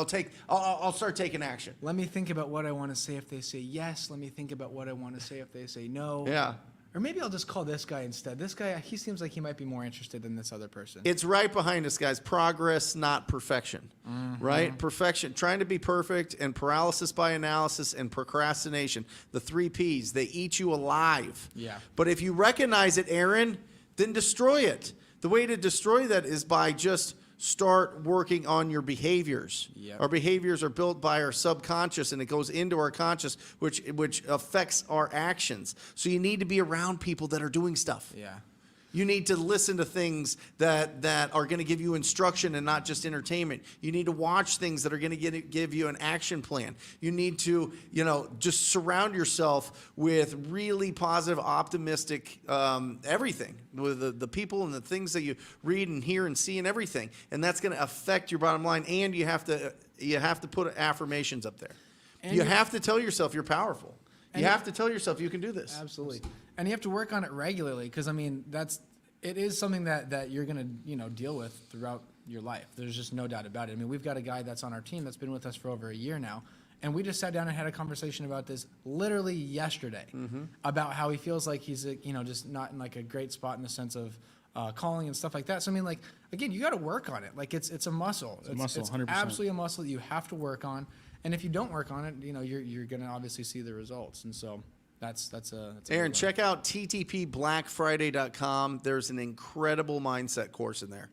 I'll start taking action. Let me think about what I want to say if they say yes. Let me think about what I want to say if they say no. Yeah. Or maybe I'll just call this guy instead. This guy, he seems like he might be more interested than this other person. It's right behind us, guys. Progress, not perfection. Right? Perfection. Trying to be perfect, and paralysis by analysis, and procrastination. The 3 Ps. They eat you alive. Yeah. But if you recognize it, Aaron, then destroy it. The way to destroy that is by just start working on your behaviors. Yep. Our behaviors are built by our subconscious, and it goes into our conscious, which affects our actions. So you need to be around people that are doing stuff. Yeah. You need to listen to things that are going to give you instruction and not just entertainment. You need to watch things that are going to give you an action plan. You need to, just surround yourself with really positive, optimistic everything, with the people and the things that you read and hear and see and everything. And that's going to affect your bottom line. And you have to put affirmations up there. And you have to tell yourself you're powerful. And You have to tell yourself you can do this. Absolutely. And you have to work on it regularly, because it is something that you're going to deal with throughout your life. There's just no doubt about it. I mean, we've got a guy that's on our team that's been with us for over a year now, and we just sat down and had a conversation about this literally yesterday, about how he feels like he's just not in like a great spot in the sense of calling and stuff like that. So I mean, again, you got to work on it. It's a muscle. It's a muscle, It's 100%. absolutely a muscle that you have to work on. And if you don't work on it, you're going to obviously see the results. And so that's a Aaron, good one. check out ttpblackfriday.com. There's an incredible mindset course in there,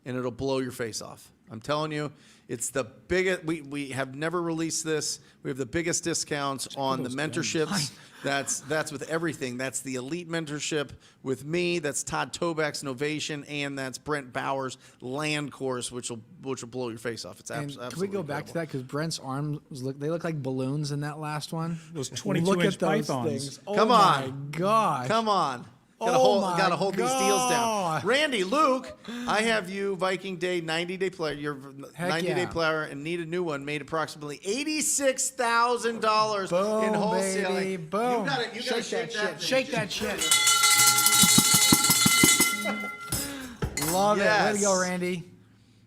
and it'll blow your face off. I'm telling you, it's the biggest. We have never released this. We have the biggest discounts on the mentorships. That's with everything. That's the elite mentorship with me. That's Todd Toback's Novation, and that's Brent Bauer's land course, which will blow your face off. It's And absolutely can we go back to that? Because Brent's arms look like balloons in that last one. Those Look 22-inch at those pythons. things. Oh Come on. my gosh. Come on. Oh my Gotta hold these deals down. God. Randy, Luke, I have you, Viking Day, 90-day player. Your 90-day yeah. player and need a new one. Made approximately $86,000 Boom, in wholesaling. baby. Boom. You gotta shake that. Shake that shit. Love it. Way Yes. to go, Randy.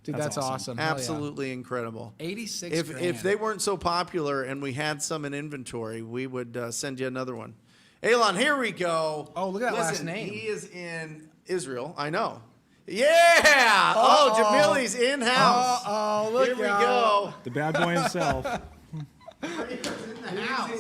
Dude, That's that's awesome. Hell yeah. Absolutely incredible. 86 If grand. they weren't so popular and we had some in inventory, we would send you another one. Elon, here we go. Oh, look at that last Listen, name. He is in Israel. I know. Yeah. Oh, Jamili's in house. Oh, look Here we go. The bad boy himself. In the house.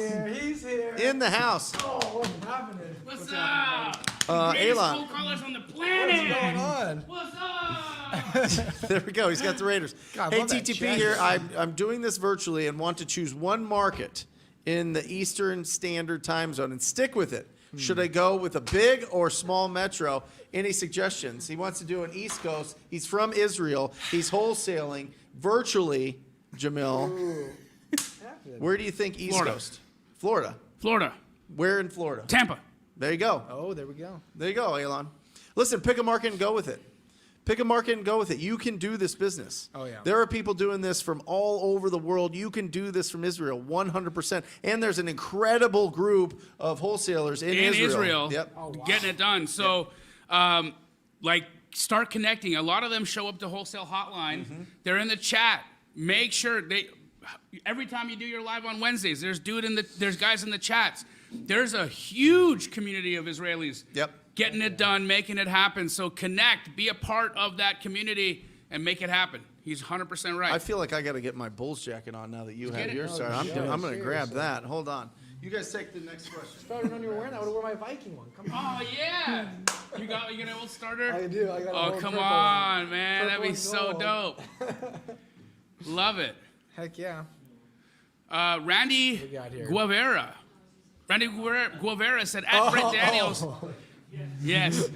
He's here. In the house. Oh, what's happening? What's up? Elon. Cold callers on the planet. What's going on? What's up? There we go. He's got the Raiders. God, I Hey, love that TTP check. here. I'm doing this virtually and want to choose one market in the Eastern Standard Time Zone and stick with it. Should I go with a big or small metro? Any suggestions? He wants to do an East Coast. He's from Israel. He's wholesaling virtually, Jamil. Where do you think East Florida. Coast? Florida. Florida. Where in Florida? Tampa. There you go. Oh, there we go. There you go, Elon. Listen, pick a market and go with it. Pick a market and go with it. You can do this business. Oh, yeah. There are people doing this from all over the world. You can do this from Israel, 100%. And there's an incredible group of wholesalers in Israel. Yep. Getting it done. So, like, start connecting. A lot of them show up to Wholesale Hotline. Mm-hmm. They're in the chat. Make sure every time you do your live on Wednesdays, there's guys in the chats. There's a huge community of Israelis. Yep. Getting it done, making it happen. So connect, be a part of that community, and make it happen. He's 100% right. I feel like I got to get my Bulls jacket on now that you have it. yours. Oh, Sorry, I'm yeah, going to grab seriously. that. Hold on. You guys take the next question. If I would have known you were wearing that, I would have worn my Viking one. Come on. Oh yeah, you got an old starter. I do. I got a Oh whole come purple on, one. man, that'd be Purple so and dope. Love it. Heck yeah. Randy We got here? Guevara. Randy Guevara said at Brent Daniels. Yes.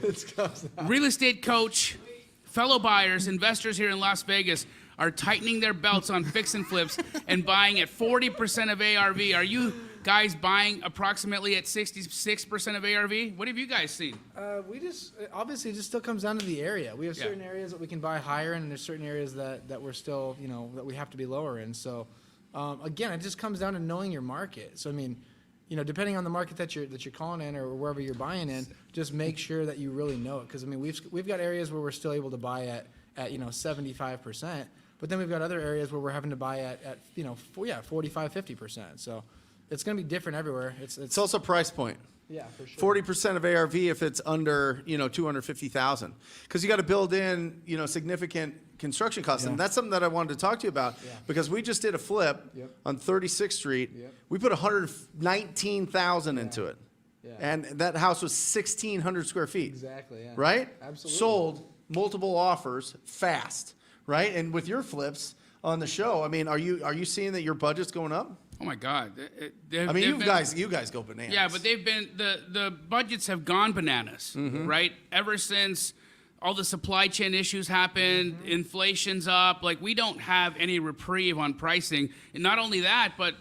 Real estate coach, fellow buyers, investors here in Las Vegas are tightening their belts on fix and flips and buying at 40% of ARV. Are you guys buying approximately at 66% of ARV? What have you guys seen? We just obviously it just still comes down to the area. We have Yeah. certain areas that we can buy higher in, and there's certain areas that we're still, that we have to be lower in. So again, it just comes down to knowing your market. So I mean, depending on the market that you're calling in or wherever you're buying in, just make sure that you really know it. Because I mean, we've got areas where we're still able to buy at 75%, but then we've got other areas where we're having to buy at 45, 50%. So it's going to be different everywhere. It's also price point. yeah, for sure. 40% of ARV if it's under, 250,000. Because you got to build in, significant construction costs. And that's something that I wanted to talk to you about because we just did a flip Yep. on 36th Street. Yep. We put 119,000 into it. Yeah. And that house was 1,600 square feet. Exactly. Yeah. Right? Absolutely. Sold multiple offers fast. Right? And with your flips on the show, I mean, are you seeing that your budget's going up? Oh my God! I mean, you guys go bananas. Yeah, but they've been the budgets have gone bananas, right? Ever since all the supply chain issues happened, inflation's up. Like we don't have any reprieve on pricing, and not only that, but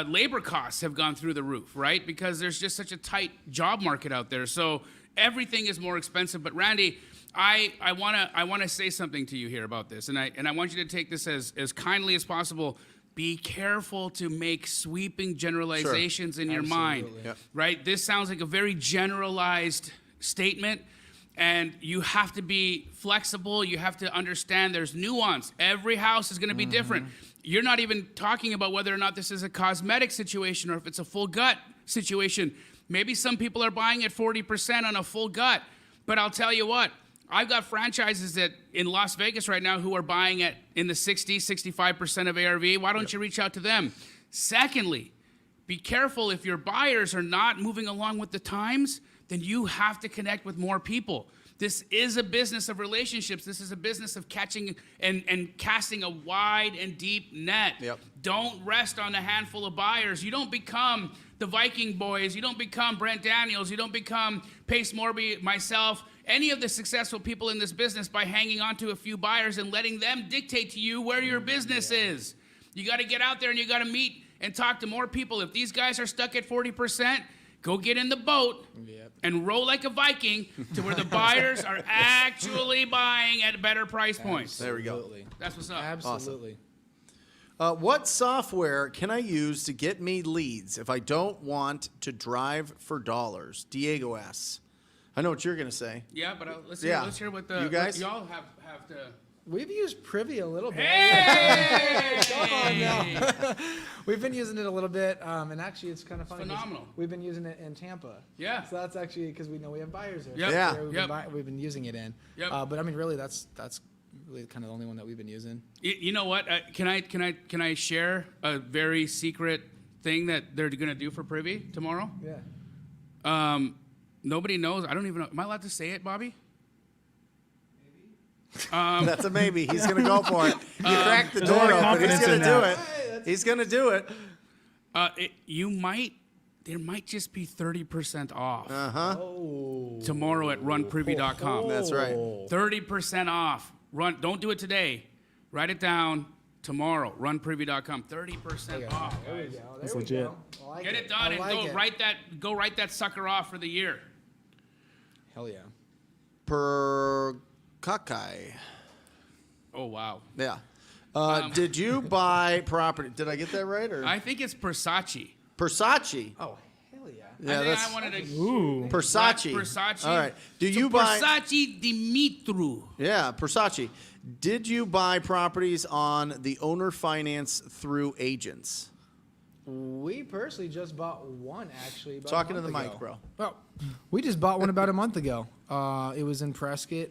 labor costs have gone through the roof, right? Because there's just such a tight job market out there, so everything is more expensive. But Randy, I wanna say something to you here about this, and I want you to take this as kindly as possible. Be careful to make sweeping generalizations in your mind, Yep. right? This sounds like a very generalized statement, and you have to be flexible. You have to understand there's nuance. Every house is going to be different. You're not even talking about whether or not this is a cosmetic situation or if it's a full gut situation. Maybe some people are buying at 40% on a full gut, but I'll tell you what. I've got franchises that in Las Vegas right now who are buying at in the 60, 65% of ARV. Why don't you reach out to them? Secondly, be careful if your buyers are not moving along with the times, then you have to connect with more people. This is a business of relationships. This is a business of catching and casting a wide and deep net. Yep. Don't rest on a handful of buyers. You don't become the Viking Boys. You don't become Brent Daniels. You don't become Pace Morby, myself, any of the successful people in this business by hanging on to a few buyers and letting them dictate to you where your business is. You got to get out there and you got to meet and talk to more people. If these guys are stuck at 40%, go get in the boat and row like a Viking to where the buyers are actually buying at better price points. There we go. Absolutely. That's what's up. Absolutely. What software can I use to get me leads if I don't want to drive for dollars? Diego asks. I know what you're going to say. Yeah, but let's Yeah. hear what You guys? what y'all have to. We've used Privy a little bit. Hey! Come on now. We've been using it a little bit, and actually it's kind of funny. 'cause phenomenal. We've been using it in Tampa. Yeah. So that's actually because we know we have buyers there. Yep. Yeah. So we've been using it in. Yep. But I mean, really, that's really kind of the only one that we've been using. You know what? Can I share a very secret thing that they're going to do for Privy tomorrow? Yeah. Nobody knows. I don't even know. Am I allowed to say it, Bobby? That's a maybe. He's going to go for it. You cracked the door lot of open. He's confidence going in to do that. it. He's going to do it. There might just be 30% off Oh. tomorrow at runprivy.com. That's right. 30% off. Don't do it today. Write it down tomorrow. Runprivy.com. 30% off, There we guys. go. That's There we legit. go. I like Get it it done I and like it. go write that sucker off for the year. Hell yeah. Per Kakai. Oh wow. Yeah. Did you buy property? Did I get that right? Or I think it's Versace. Versace? Oh, hell yeah. Yeah, I that's wanted to. Ooh. Versace. Versace. All right. Do So you buy? Versace Dimitru? Yeah, Versace. Did you buy properties on the owner finance through agents? We personally just bought one, actually. About Talking a to the month mic, ago. bro. Oh, we just bought one about a month ago. It was in Prescott,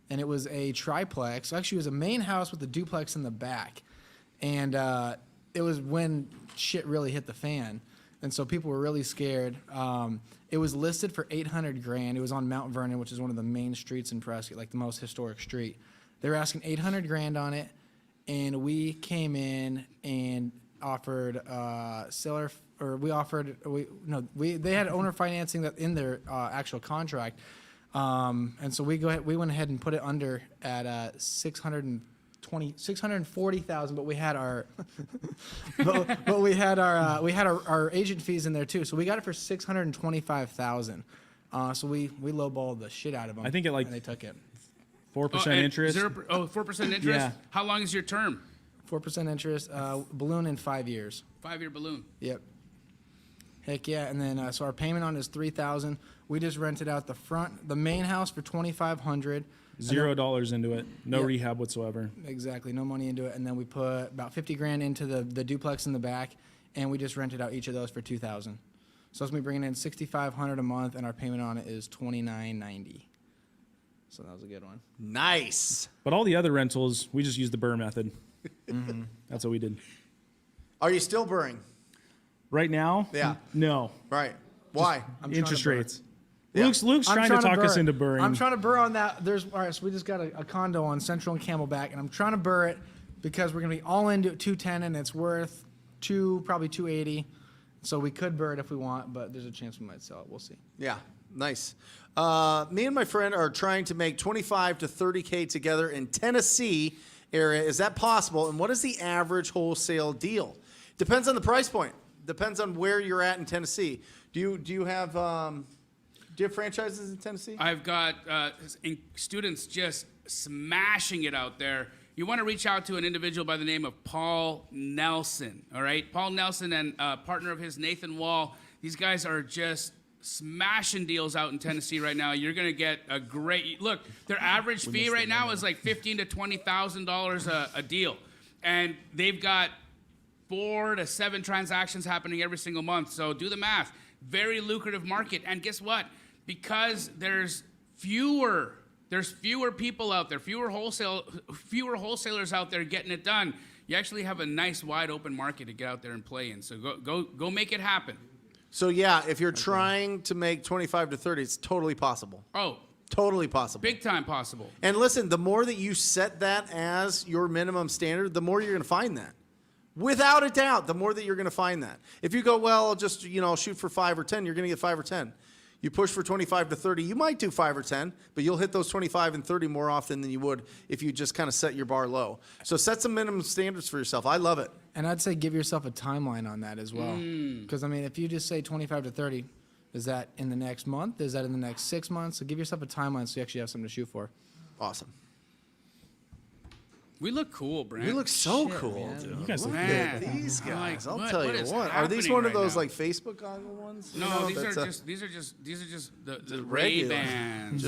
and it was a triplex. Actually, it was a main house with a duplex in the back. And it was when shit really hit the fan. And so people were really scared. It was listed for $800,000. It was on Mount Vernon, which is one of the main streets in Prescott, like the most historic street. They were asking $800,000 on it, and we came in and offered they had owner financing that in their actual contract, and so we went ahead and put it under at 640,000, but we had our but we had our agent fees in there too, so we got it for 625,000. So we lowballed the shit out of them. I think and they took it. 4% and interest. 4% interest? Yeah. How long is your term? 4% interest, balloon in 5 years. 5-year balloon. Yep. Heck yeah! And then so our payment on it is $3,000. We just rented out the main house for $2,500. $0 into it. No Yeah. rehab whatsoever. Exactly, no money into it, and then we put about $50,000 into the duplex in the back, and we just rented out each of those for $2,000. So it's me bringing in $6,500 a month, and our payment on it is $29.90. So that was a good one. Nice. But all the other rentals, we just used the Burr method. That's what we did. Are you still burring? Right now? Yeah. No. Right. Why? I'm trying Interest to burr. rates. Yeah. Luke's trying to talk us into burring. I'm trying to burr on that. All right, so we just got a condo on Central and Camelback, and I'm trying to burr it because we're gonna be all into it 210, and it's worth probably 280. So we could burr it if we want, but there's a chance we might sell it. We'll see. Yeah. Nice. Me and my friend are trying to make 25 to 30K together in Tennessee area. Is that possible? And what is the average wholesale deal? Depends on the price point. Depends on where you're at in Tennessee. Do you have franchises in Tennessee? I've got students just smashing it out there. You want to reach out to an individual by the name of Paul Nelson, all right? Paul Nelson and a partner of his, Nathan Wall. These guys are just smashing deals out in Tennessee right now. You're going to get a great look. Their average fee right now is like $15,000 to $20,000 a deal, and they've got 4 to 7 transactions happening every single month. So do the math. Very lucrative market, and guess what? Because there's fewer people out there, fewer wholesalers out there getting it done. You actually have a nice wide open market to get out there and play in. So go make it happen. So yeah, if you're trying to make 25 to 30, it's totally possible. Oh, Totally possible. big time possible. And listen, the more that you set that as your minimum standard, the more you're going to find that. Without a doubt, the more that you're going to find that. If you go, well, I'll just, shoot for 5 or 10, you're going to get 5 or 10. You push for 25 to 30, you might do 5 or 10, but you'll hit those 25 and 30 more often than you would if you just kind of set your bar low. So set some minimum standards for yourself. I love it. And I'd say give yourself a timeline on that as well. Because, if you just say 25 to 30, is that in the next month? Is that in the next 6 months? So give yourself a timeline so you actually have something to shoot for. Awesome. We look cool, Brent. We look so cool, man. dude. You guys look Look good. at these I'm guys. like, I'll what- tell what you is what. Are these happening one of right those now? like Facebook goggle ones? No, You know, these that's are a- just the Ray regular. Bans.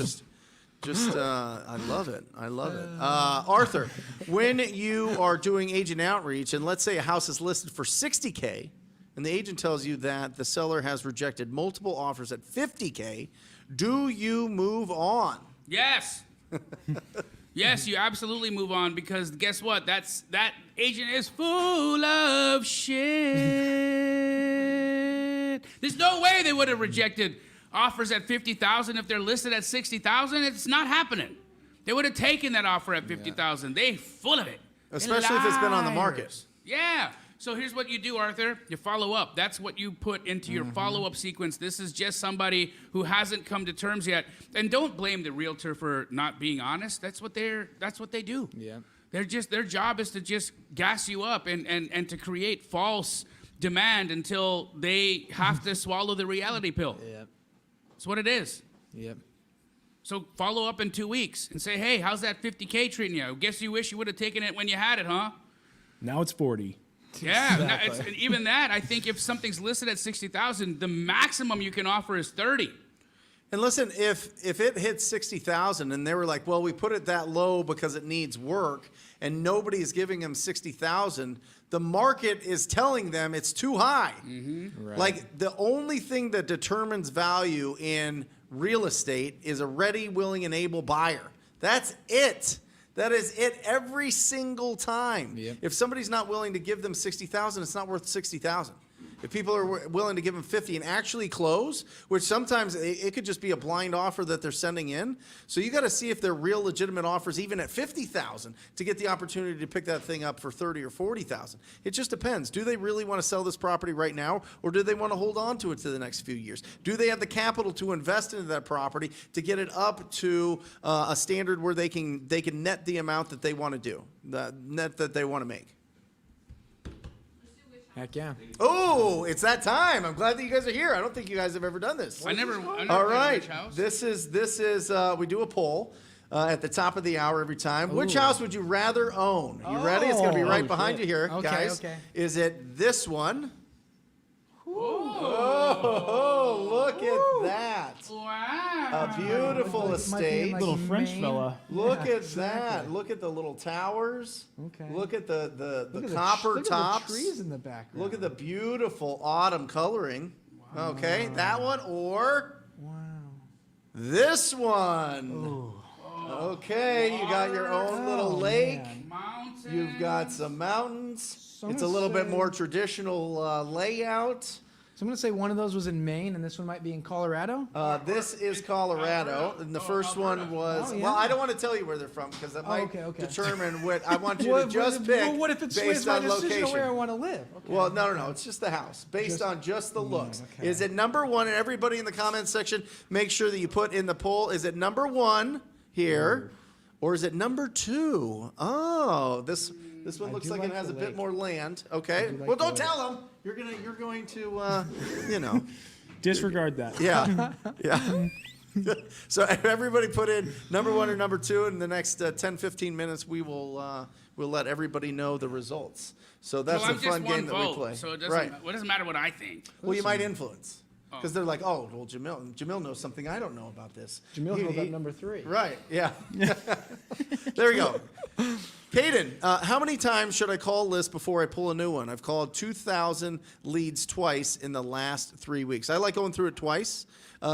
Just, I love it. I love it. Arthur, when you are doing agent outreach, and let's say a house is listed for $60K, and the agent tells you that the seller has rejected multiple offers at $50K, do you move on? Yes. Yes, you absolutely move on because guess what? That agent is full of shit. There's no way they would have rejected offers at 50,000 if they're listed at 60,000. It's not happening. They would have taken that offer at 50,000. They full of it. Especially if it's been on the market. Liars. Yeah. So here's what you do, Arthur. You follow up. That's what you put into your follow-up sequence. This is just somebody who hasn't come to terms yet. And don't blame the realtor for not being honest. That's what they do. Yeah. Their job is to just gas you up and to create false demand until they have to swallow the reality pill. Yep. That's what it is. Yep. So follow up in 2 weeks and say, hey, how's that 50K treating you? Guess you wish you would have taken it when you had it, huh? Now it's 40. Yeah, and even that, I think if something's listed at 60,000, the maximum you can offer is 30. And listen, if it hits 60,000 and they were like, well, we put it that low because it needs work, and nobody's giving them 60,000, the market is telling them it's too high. Right. Like the only thing that determines value in real estate is a ready, willing, and able buyer. That's it. That is it every single time. Yep. If somebody's not willing to give them 60,000, it's not worth 60,000. If people are willing to give them 50 and actually close, which sometimes it could just be a blind offer that they're sending in. So you got to see if they're real legitimate offers even at 50,000 to get the opportunity to pick that thing up for 30 or 40,000. It just depends. Do they really want to sell this property right now, or do they want to hold on to it to the next few years? Do they have the capital to invest into that property to get it up to a standard where they can net the amount that they want to do, the net that they want to make? Heck yeah. Oh, it's that time. I'm glad that you guys are here. I don't think you guys have ever done this. I never All been to right. Rich House. This is we do a poll at the top of the hour every time. Which house would you rather own? You ready? It's going to be right behind you here, Okay, guys. okay. Is it this one? Oh, look at that. Wow. A beautiful estate. like Little French Maine. fella. Look at that. Look at the little towers. Okay. Look at the Look at copper look tops. At the trees in the background. Look at the beautiful autumn coloring. Okay, that one or Wow. this one. Okay, you got your own little lake. Mountain. You've got some mountains. So I'm It's a gonna little bit say- more traditional layout. So I'm gonna say one of those was in Maine, and this one might be in Colorado. This is Colorado, and the first one was. Oh, yeah. Well, I don't want to tell you where they're from because that might okay. determine what I want you to just pick Well, what if it's based my on decision location. of where I want to live? Okay. Well, no. It's just the house, based on just the looks. okay. Is it number one? And everybody in the comments section, make sure that you put in the poll. Is it number one here, or is it number two? Oh, this one I looks do like it like has the a bit lake. more land. Okay. do like Well, the don't lake. tell them. You're going to, you know. Disregard that. Yeah. Yeah. So everybody put in number one or number two. In the next 10, 15 minutes, we'll let everybody know the results. So that's Well, the I'm just fun one game that we vote, play. so it doesn't. Right. It doesn't matter what I think. Well, you might influence. Because they're like, oh, well, Jamil knows something I don't know about this. Jamil He- held he- up number 3. Right, yeah. There we go. Caden, how many times should I call a list before I pull a new one? I've called 2,000 leads twice in the last 3 weeks. I like going through it twice.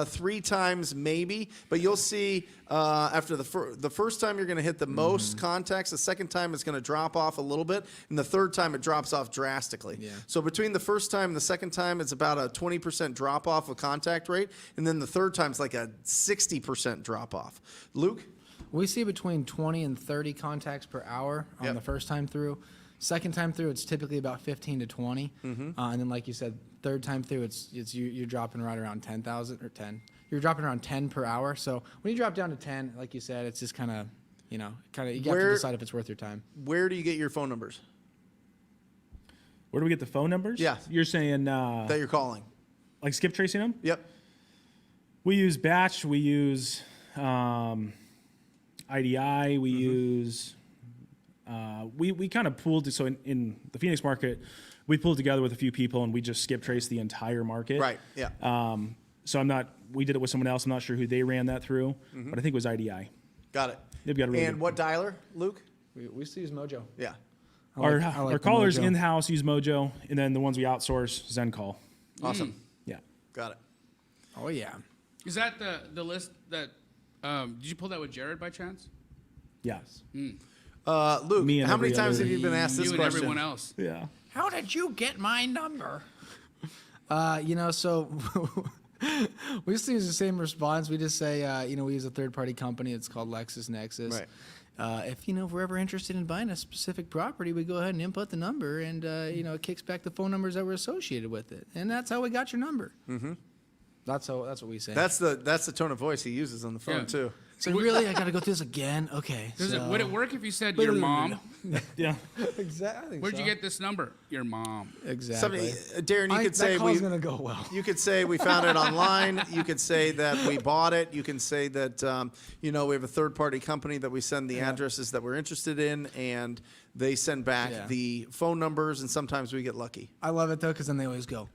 3 times maybe, but you'll see after the first time you're going to hit the most contacts. The second time it's going to drop off a little bit, and the third time it drops off drastically. Yeah. So between the first time and the second time, it's about a 20% drop off of contact rate, and then the third time is like a 60% drop off. Luke? We see between 20 and 30 contacts per hour on Yep. the first time through. Second time through, it's typically about 15 to 20. And then, like you said, third time through, you're dropping right around 10,000 or 10. You're dropping around 10 per hour. So when you drop down to 10, like you said, it's just kind of, you have to decide if it's worth your time. Where do you get your phone numbers Where do we get the phone numbers? Yeah. You're saying that you're calling? like skip tracing them? Yep. We use Batch. We use IDI. We use We kind of pooled. So in the Phoenix market, we pulled together with a few people and we just skip traced the entire market. Right. Yeah. So we did it with someone else. I'm not sure who they ran that through, but I think it was IDI. Got it. They've got a really And what dialer, Luke? We used to use Mojo. Yeah. our the callers Mojo. in-house use Mojo, and then the ones we outsource, ZenCall. Awesome. Yeah. Got it. Oh yeah. Is that the list that? Did you pull that with Jared by chance? Yes. Luke, Me and how many every times other- have you been asked this You and question? everyone else. Yeah. How did you get my number? So we used to use the same response. We just say, we use a third-party company. It's called LexisNexis. Right. If we're ever interested in buying a specific property, we go ahead and input the number, and it kicks back the phone numbers that were associated with it, and that's how we got your number. Mm-hmm. That's what we say. That's the tone of voice he uses on the phone Yeah. too. So really, I got to go through this again. Okay. Would it work if you said your mom? Yeah. Exactly. Where'd you get this number? Your mom. Exactly. Somebody, Darren, you could say that call's gonna go well. You could say we found it online. You could say that we bought it. You can say that we have a third-party company that we send the addresses that we're interested in, and they send back Yeah. the phone numbers. And sometimes we get lucky. I love it though, because then they always go,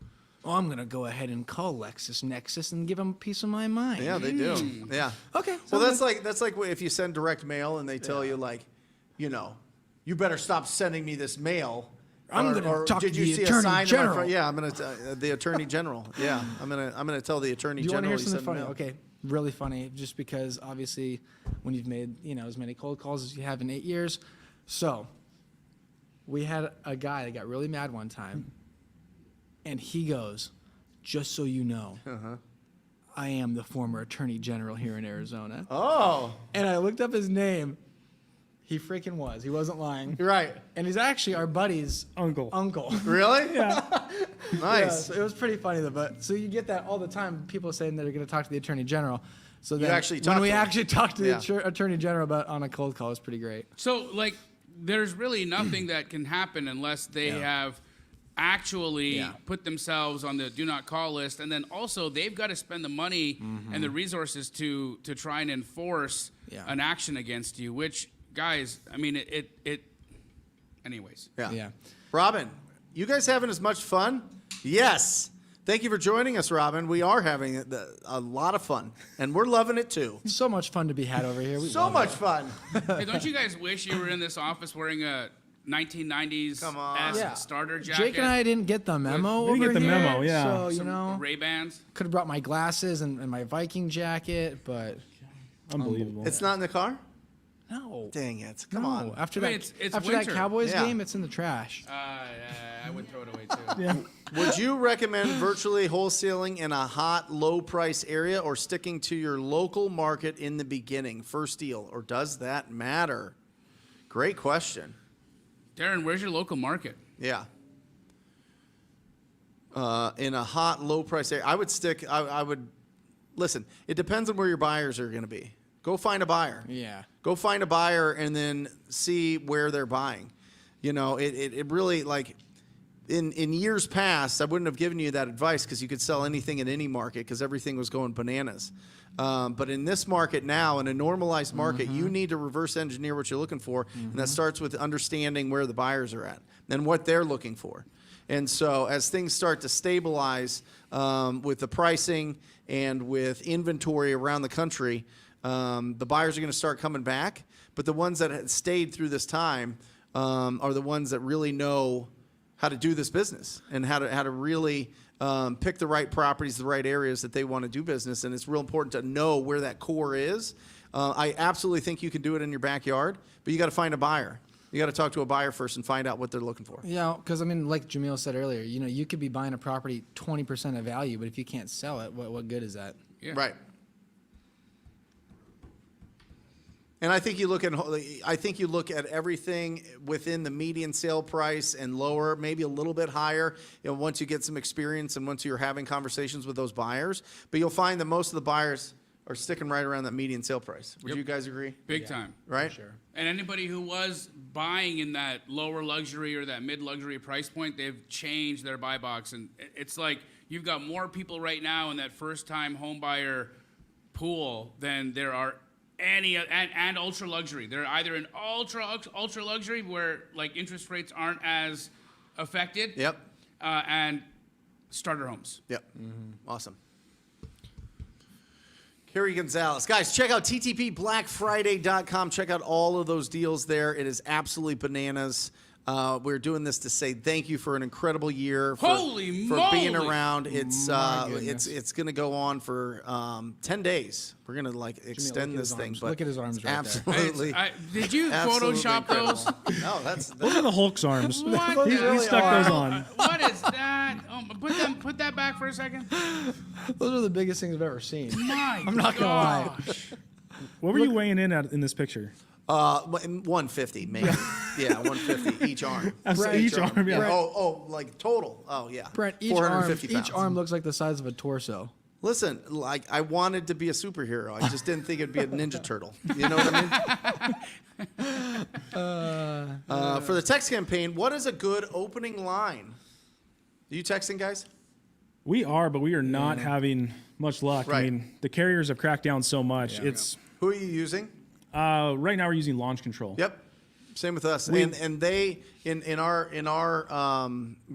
"Oh, I'm gonna go ahead and call LexisNexis and give them a piece of my mind." Yeah, they do. Yeah. Okay. Well, sounds that's like if you send direct mail and they tell you you better stop sending me this mail. I'm gonna or talk did to you the see a Attorney sign in my General. front? Yeah, I'm gonna the Attorney General. Yeah, I'm gonna tell the Attorney Do you want to General hear you something sent funny? mail. Okay, really funny. Just because obviously, when you've made as many cold calls as you have in 8 years, so we had a guy that got really mad one time, and he goes, "Just so you know, I am the former Attorney General here in Arizona." Oh, And I looked up his name. He freaking was. He wasn't lying. you're right. And he's actually our buddy's Uncle. Really? Yeah. Yeah, Nice. so it was pretty funny though. But so you get that all the time. People saying they're going to talk to the Attorney General. So then actually when talked we to him. actually talked to the Yeah. Attorney General about on a cold call, it was pretty great. So there's really nothing that can happen unless they have actually put themselves on the do not call list, and then also they've got to spend the money and the resources to try and enforce an action against you. Which, guys, I mean, it anyways. Yeah. Yeah. Robin, you guys having as much fun? Yes. Thank you for joining us, Robin. We are having a lot of fun, and we're loving it too. So much fun to be had over here. We So love much it. fun. Hey, don't you guys wish you were in this office wearing a 1990s Come on. starter jacket? Jake and I didn't get the memo. We didn't over get the here, memo, yeah. So Some Ray-Bans. could have brought my glasses and my Viking jacket, but Unbelievable. It's not in the car? no. Dang it. Come No. on. After I mean, that, it's after that winter. Cowboys Yeah. game, it's in the trash. I would throw it away too. Yeah. Would you recommend virtually wholesaling in a hot, low price area or sticking to your local market in the beginning? First deal, or does that matter? Great question. Darren, where's your local market? Yeah. In a hot, low price area, I would stick. I would listen. It depends on where your buyers are going to be. Go find a buyer. Yeah. Go find a buyer and then see where they're buying. It really, like, in years past, I wouldn't have given you that advice because you could sell anything in any market because everything was going bananas. But in this market now, in a normalized market, you need to reverse engineer what you're looking for, and that starts with understanding where the buyers are at and what they're looking for. And so as things start to stabilize with the pricing and with inventory around the country, the buyers are going to start coming back. But the ones that had stayed through this time are the ones that really know how to do this business and how to really pick the right properties, the right areas that they want to do business. And it's real important to know where that core is. I absolutely think you can do it in your backyard, but you got to find a buyer. You got to talk to a buyer first and find out what they're looking for. Yeah, because I mean, like Jamil said earlier, you could be buying a property 20% of value, but if you can't sell it, what good is that? Yeah. Right. And I think you look at everything within the median sale price and lower, maybe a little bit higher, once you get some experience and once you're having conversations with those buyers. But you'll find that most of the buyers are sticking right around that median sale price. Would Yep. you guys agree? Big time. Right? Sure. And anybody who was buying in that lower luxury or that mid luxury price point, they've changed their buy box. And it's like you've got more people right now in that first time home buyer pool than there are any and ultra luxury. They're either in ultra luxury where like interest rates aren't as affected. Yep. And starter homes. Yep. Awesome. Kerry Gonzalez. Guys, check out ttpblackfriday.com. Check out all of those deals there. It is absolutely bananas. We're doing this to say thank you for an incredible year. For being around. It's going to go on for 10 days. We're going to like extend this thing. But look at his arms right absolutely. Did you Photoshop those? No, that's Those are the Hulk's arms. What He the- stuck those on. What is that? Oh, put that back for a second. Those are the biggest things I've ever seen. I'm not gonna lie. What were you weighing in at in this picture? 150 maybe. Yeah, 150 each arm. Each arm, yeah. Oh, like total. Oh, yeah. Brent, each 450 arm, pounds. each arm looks like the size of a torso. Listen, like I wanted to be a superhero. I just didn't think it'd be a Ninja Turtle. You know what I mean? For the text campaign, what is a good opening line? Are you texting, guys? We are, but we are not having much luck. Right. I mean, the carriers have cracked down so much. Who are you using? Right now we're using launch control. Yep. Same with us. And they in our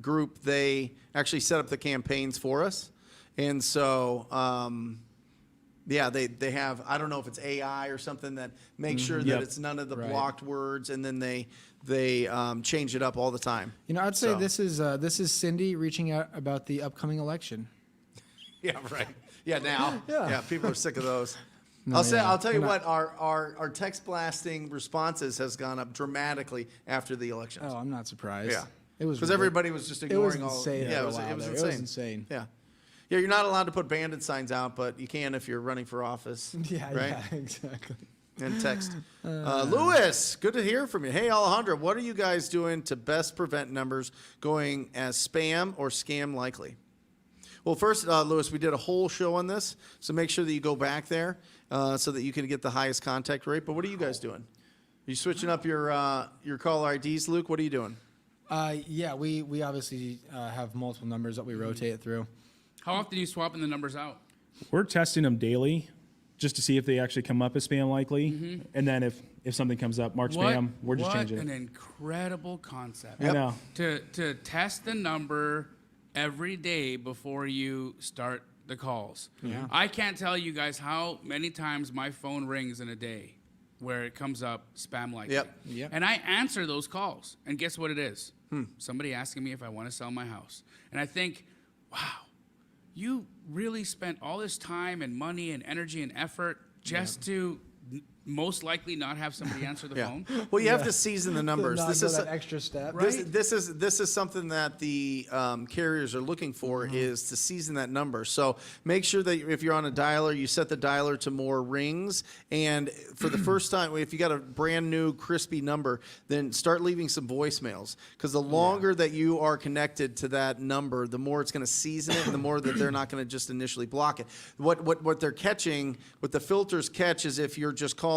group, they actually set up the campaigns for us. And so yeah, they have, I don't know if it's AI or something that makes sure that Yep. it's none of the blocked words, and then they change it up all the time. You know, I'd say So- this is Cindy reaching out about the upcoming election. Yeah, right. Yeah, now. Yeah. People are sick of those. No, I'll tell you we're what, our text blasting responses has gone up dramatically after the elections. Oh, I'm not surprised. Yeah. It was because everybody was just It was ignoring all. insane Yeah, for it a was, while it was there. insane. It was insane. Yeah. Yeah, you're not allowed to put bandit signs out, but you can if you're running for office. Yeah, right? yeah, exactly. And text. Louis, good to hear from you. Hey, Alejandro, what are you guys doing to best prevent numbers going as spam or scam likely? Well, first, Louis, we did a whole show on this, so make sure that you go back there so that you can get the highest contact rate. But what are you guys doing? Are you switching up your caller IDs, Luke? What are you doing? Yeah, we obviously have multiple numbers that we rotate through. How often are you swapping the numbers out? We're testing them daily just to see if they actually come up as spam likely. And then if something comes up, mark spam, we're just changing What it. an incredible concept. I know. To test the number every day before you start the calls. Yeah. I can't tell you guys how many times my phone rings in a day where it comes up spam likely. Yep. And I answer those calls. And guess what it is? Somebody asking me if I want to sell my house. And I think, wow, you really spent all this time and money and energy and effort just to most likely not have somebody answer the phone. Well, you have to season the numbers. Not This go is that extra step. This is something that the carriers are looking for is to season that number. So make sure that if you're on a dialer, you set the dialer to more rings. And for the first time, if you got a brand new crispy number, then start leaving some voicemails. Because the longer that you are connected to that number, the more it's going to season it, and the more that they're not going to just initially block it. What they're catching, what the filters catch, is if you're just calling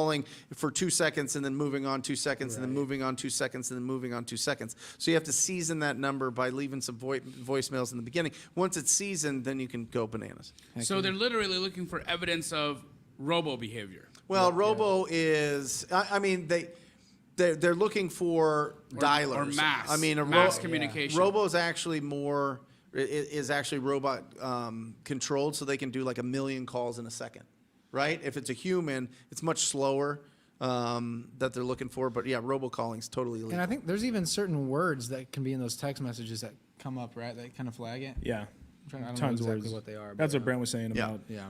for 2 seconds and then moving on 2 seconds and then moving on 2 seconds and then moving on 2 seconds. So you have to season that number by leaving some voicemails in the beginning. Once it's seasoned, then you can go bananas. So they're literally looking for evidence of robo behavior. Well, robo is, I mean, they're looking for dialers. Or mass. I mean, mass communication. Robo is actually more, is actually robot controlled, so they can do like 1 million calls in a second. Right? If it's a human, it's much slower that they're looking for. But yeah, robocalling is totally illegal. And I think there's even certain words that can be in those text messages that come up, right? That kind of flag it. Yeah. I don't know Tons of exactly words. what they are. That's but, what Brent was saying Yeah. about. Yeah.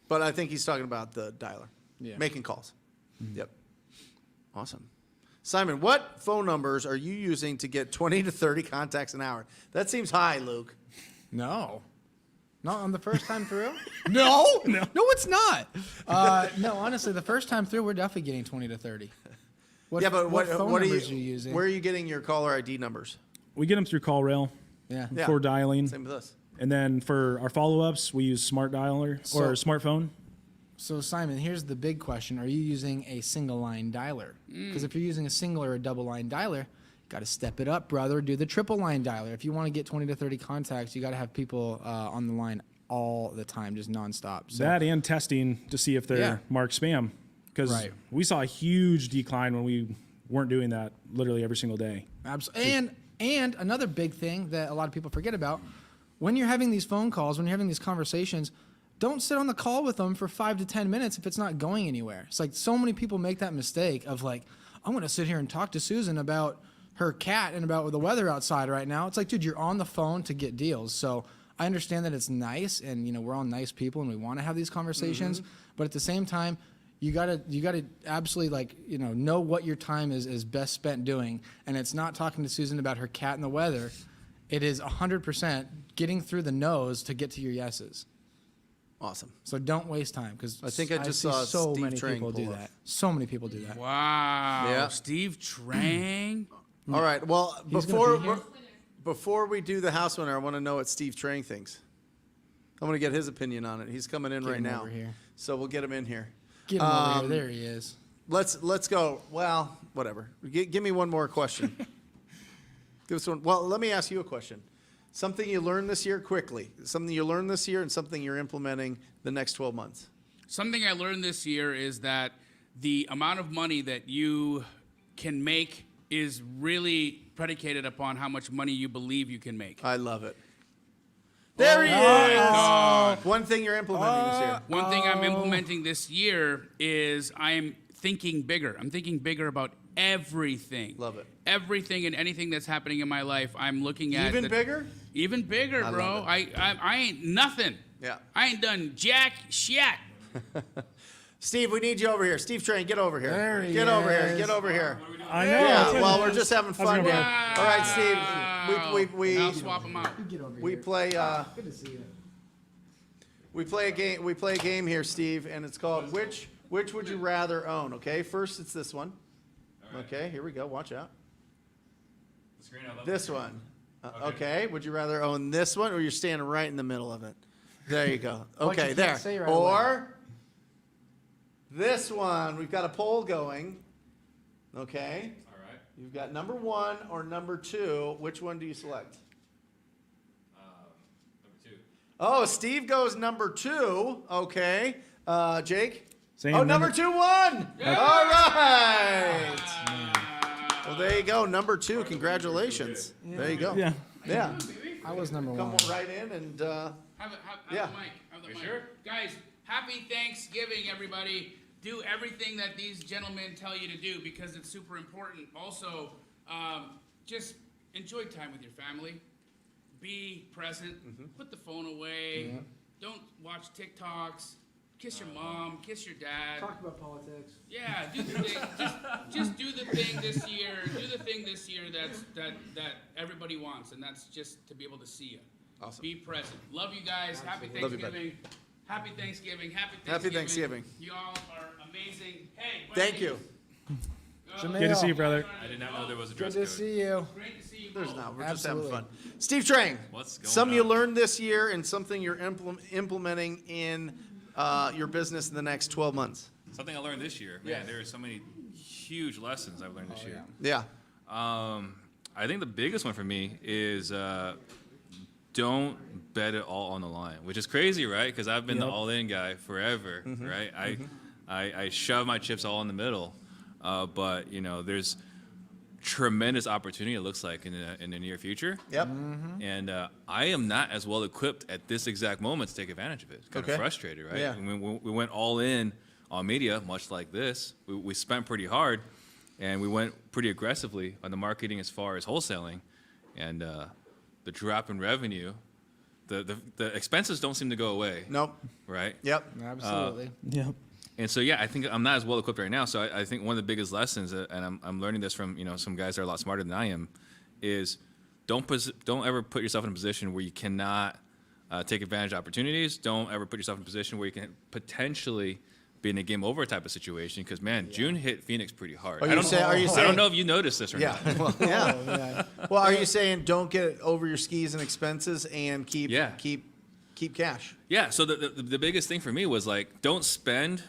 But I think he's talking about the dialer. Yeah. Making calls. Yep. Awesome. Simon, what phone numbers are you using to get 20 to 30 contacts an hour? That seems high, Luke. No. Not on the first time through? No, it's not. No, honestly, the first time through, we're definitely getting 20 to 30. What phone what are numbers are you using? Where are you getting your caller ID numbers? We get them through CallRail Yeah. Yeah. for dialing. Same with us. And then for our follow-ups, we use Smart Dialer or smartphone. So, Simon, here's the big question. Are you using a single line dialer? Because if you're using a single or a double line dialer, got to step it up, brother. Do the triple line dialer. If you want to get 20 to 30 contacts, you got to have people on the line all the time, just nonstop. So, That and testing to see if they're Yeah. marked spam. because we saw a huge decline when we weren't doing that literally every single day. Absolutely. And another big thing that a lot of people forget about, when you're having these phone calls, when you're having these conversations, don't sit on the call with them for 5 to 10 minutes if it's not going anywhere. It's like so many people make that mistake of like, I'm going to sit here and talk to Susan about her cat and about the weather outside right now. It's like, dude, you're on the phone to get deals. So I understand that it's nice and, you know, we're all nice people and we want to have these conversations. But at the same time, you gotta absolutely, like, you know what your time is best spent doing. And it's not talking to Susan about her cat and the weather. It is 100% getting through the no's to get to your yeses. Awesome. So don't waste time, because I think I just see saw so Steve many Trang people do pull up. that. So many people do that. Wow. Yeah. Steve Trang. All right. Well, He's gonna be here? before we do the house winner, I want to know what Steve Trang thinks. I want to get his opinion on it. He's coming in Get right him now. over here. So we'll get him in here. Get him over here. There he is. Let's go. Well, whatever. Give me one more question. Give us one. Well, let me ask you a question. Something you learned this year quickly. Something you learned this year and something you're implementing the next 12 months. Something I learned this year is that the amount of money that you can make is really predicated upon how much money you believe you can make. I love it. There he is. One thing you're implementing this year. One thing I'm implementing this year is I'm thinking bigger. I'm thinking bigger about everything. Love it. Everything and anything that's happening in my life, I'm looking at. Even bigger? Even bigger, I bro. love it. I ain't nothing. Yeah. I ain't done jack shit. Steve, we need you over here. Steve Trang, get over here. There he Get over here. is. Get over here. I know. Yeah, well, we're just having fun gonna here. go. All right, Steve. I'll swap them out. Get over We here. play Good to see you. we play a game. We play a game here, Steve, and it's called Which Would You Rather Own? Okay, first it's this one. Okay, here we go. Watch out. This one. Okay, would you rather own this one, or you're standing right in the middle of it? There you go. What you Okay, can't there. say right Or this one. We've got a poll going. Okay. All right. You've got number 1 or number 2. Which one do you select? Number 2. Oh, Steve goes number 2. Okay. Jake? Same Oh, number- number 2 won. All right. Well, there you go. Number 2. Congratulations. There you go. Yeah. Yeah. I was number Come 1. right in and Have Yeah. the mic. Have the mic. sure? Guys, happy Thanksgiving, everybody. Do everything that these gentlemen tell you to do because it's super important. Also, just enjoy time with your family. Be present. Put the phone away. Don't watch TikToks. Kiss your mom. Kiss your dad. Talk about politics. Yeah, do the thing. Just do the thing this year. Do the thing this year that everybody wants, and that's just to be able to see you. Awesome. Be present. Love you guys. Happy Love you, bud. Thanksgiving. Happy Thanksgiving. Happy Thanksgiving. Happy Thanksgiving. You all are amazing. Hey, thank you. Good to see you, brother. I did not know there was a Good dress to code. see you. Great to see you. There's both. not. We're Absolutely. just having fun. Steve Trang. What's going Something you on? learned this year and something you're implementing in your business in the next 12 months. Something I learned this year. Man, there are so many huge lessons I've learned this year. Yeah. I think the biggest one for me is don't bet it all on the line, which is crazy, right? Because I've been the all-in guy forever, right? I shove my chips all in the middle, but you know, there's tremendous opportunity. It looks like in the near future. Yep. And I am not as well equipped at this exact moment to take advantage of it. Kind Okay. of frustrated, right? Yeah. We went all in on media, much like this. We spent pretty hard, and we went pretty aggressively on the marketing as far as wholesaling, and the drop in revenue, the expenses don't seem to go away. Nope. Right? Yep. Absolutely. Yep. And so, yeah, I think I'm not as well equipped right now. So I think one of the biggest lessons, and I'm learning this from some guys that are a lot smarter than I am, is don't ever put yourself in a position where you cannot take advantage of opportunities. Don't ever put yourself in a position where you can potentially be in a game over type of situation. Because man, June hit Phoenix pretty hard. Are I you don't, saying? Are you I saying? don't know if you noticed this or Yeah. not. Well, yeah. Yeah. Well, are you saying don't get over your skis and expenses and keep cash? Yeah. So the biggest thing for me was like, don't spend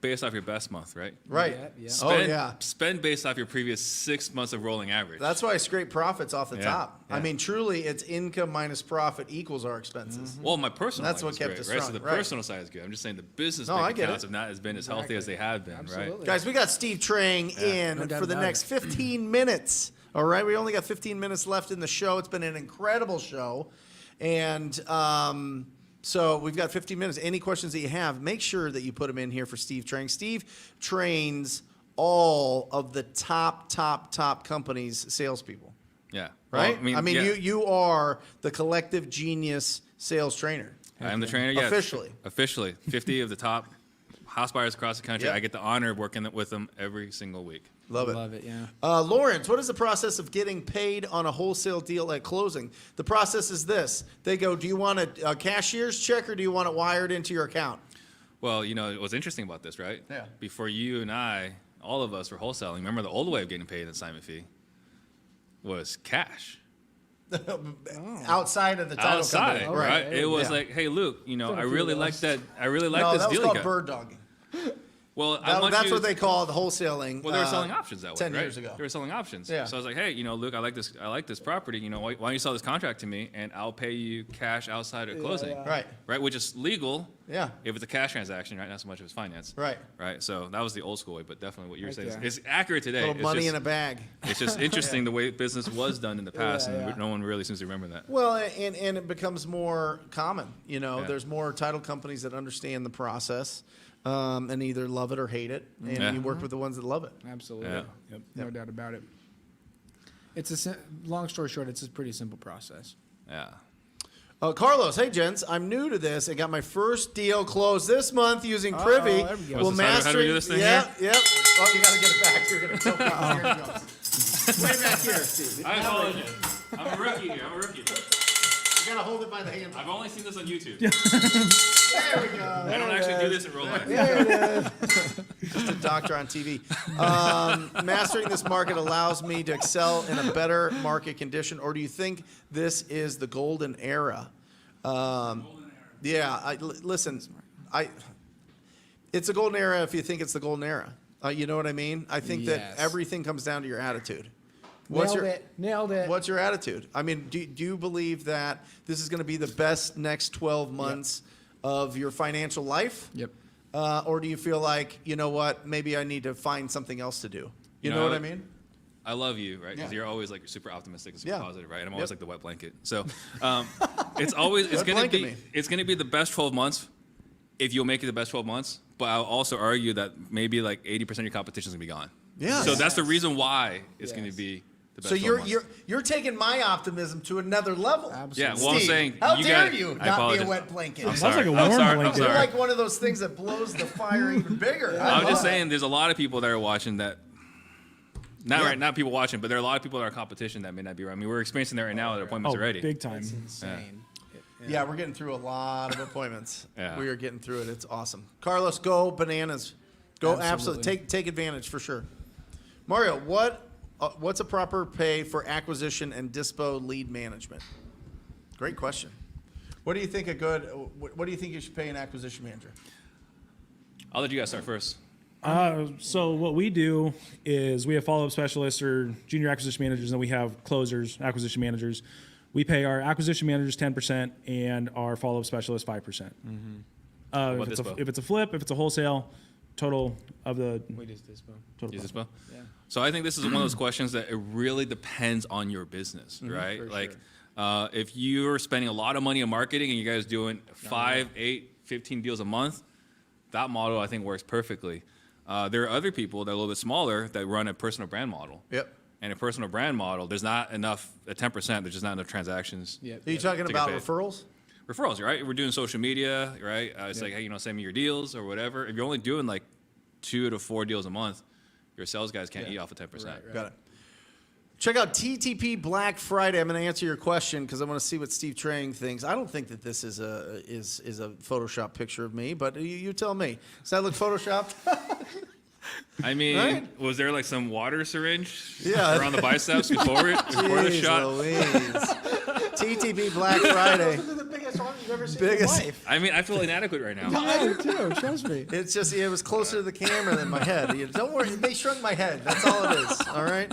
based off your best month, right? Right. Yeah. Spend based off your previous 6 months of rolling average. That's why I scrape profits off the Yeah. top. I Yeah. mean, truly, it's income minus profit equals our expenses. Well, my personal That's life what is kept great, us right? So strong, the right. personal side is good. I'm just saying the business No, I bank get accounts it. have not as been as healthy as they have been, Absolutely. Guys, we got Steve Trang in No doubt for the about next it. 15 minutes. All right, we only got 15 minutes left in the show. It's been an incredible show. And so we've got 15 minutes. Any questions that you have, make sure that you put them in here for Steve Trang. Steve trains all of the top companies' salespeople, right? Yeah. right? Well, yeah. you are the collective genius sales trainer. I'm the trainer, yeah. Officially. Officially. 50 of the top house buyers across the country. Yep. I get the honor of working with them every single week. Love it. Love it, yeah. Lawrence, what is the process of getting paid on a wholesale deal at closing? The process is this. They go, do you want a cashier's check or do you want it wired into your account? Well, you know, what's interesting about this, right? Yeah. Before you and I, all of us were wholesaling, remember the old way of getting paid an assignment fee was cash. Outside of the title Outside, company. right? Okay. It was Yeah. like, hey, Luke, you know, Done a I few really of like those. that. I really like No, this that was deal you called got. bird dogging. Well, I want That's you, what they called wholesaling. Well, they were selling options that way, 10 right? years ago. They were selling options. Yeah. So I was like, hey, you know, Luke, I like this property. You know, why don't you sell this contract to me, and I'll pay you cash outside of closing, yeah. Right. right? Which is legal. Yeah. If it's a cash transaction, right? Not so much if it's finance. Right. Right. So that was the old school way, but definitely what you're saying Okay. is accurate today. Little It's money just, in a bag. It's just interesting the way business was done in the past, Yeah, and yeah. no one really seems to remember that. Well, and it becomes more common. You know, Yeah. there's more title companies that understand the process and either love it or hate it. And Yeah. you work with the ones that love it. Absolutely. Yeah. Yep. No doubt about it. It's long story short, it's a pretty simple process. Yeah. Carlos, hey gents, I'm new to this. I got my first deal closed this month using Privy. there we go. Well, What's this? How do we do this thing yeah, here? yep. Oh, you got to get it back. You're going to kill me. Here it goes. Way back here, Steve. I apologize. I'm a rookie here. You got to hold it by the handle. I've only seen this on YouTube. There we go. I don't actually do this in real life. Just a doctor on TV. Mastering this market allows me to excel in a better market condition, or do you think this is the golden era? Yeah, listen, it's a golden era if you think it's the golden era. You know what I mean? I think that Yes. everything comes down to your attitude. Nailed it. What's your attitude? I mean, do you believe that this is going to be the best next 12 months of your financial life? Yep. Or do you feel like, you know what, maybe I need to find something else to do? You know what I mean? I love you, right? Because Yeah. you're always like super optimistic and super Yeah. positive, right? And I'm always Yep. like the wet blanket. So it's always Wet blanket me. it's gonna be the best 12 months if you'll make it the best 12 months. But I'll also argue that maybe like 80% of your competition is gonna be gone. Yeah. So that's the reason why it's gonna Yes. be the best. So 12 months. you're taking my optimism to another level. Absolutely. Yeah. Well, I'm Steve, saying how you dare got. you I not be a apologize. wet blanket? I'm Sounds sorry. like a I'm warm sorry. blanket. I'm You're sorry. like one of those things that blows the fire even bigger. I'm just love saying, there's a lot of people that are watching that. Not Yeah. right, not people watching, but there are a lot of people in our competition that may not be right. I mean, we're experiencing that right now at our appointments Oh, already. big time. It's insane. Yeah, we're getting through a lot of appointments. Yeah. We are getting through it. It's awesome. Carlos, go bananas. Go absolutely. Absolutely. Take advantage for sure. Mario, what's a proper pay for acquisition and dispo lead management? Great question. What do you think what do you think you should pay an acquisition manager? I'll let you guys start first. So what we do is we have follow-up specialists or junior acquisition managers, and then we have closers, acquisition managers. We pay our acquisition managers 10% and our follow-up specialists 5%. about If dispo? it's a flip, if it's a wholesale, total of the We just dispo. total. Use this profit. spell? Yeah. So I think this is one of those questions that it really depends on your business, Mm-hmm. right? for Like, sure. if you're spending a lot of money on marketing and you guys doing 5, 8, 15 deals a month, that model I think works perfectly. There are other people that are a little bit smaller that run a personal brand model. Yep. And a personal brand model, there's not enough, at 10%, there's just not enough transactions. Yep. Are you talking Take about a pay. referrals? Referrals, right? We're doing social media, right? It's Yeah. like, hey, send me your deals or whatever. If you're only doing like 2 to 4 deals a month, your sales guys can't eat off of 10%. Right. Got it. Check out TTP Black Friday. I'm going to answer your question because I want to see what Steve Trang thinks. I don't think that this is a Photoshop picture of me, but you tell me. Does that look Photoshopped? I mean, Right? was there like some water syringe Yeah. around the biceps before the Jeez shot? Louise. ETB Black Friday. Those are the biggest ones you've ever seen Biggest- in your life. I mean, I feel inadequate right now. I do too. Trust me. It's just, it was closer to the camera than my head. Don't worry, they shrunk my head. That's all it is. All right?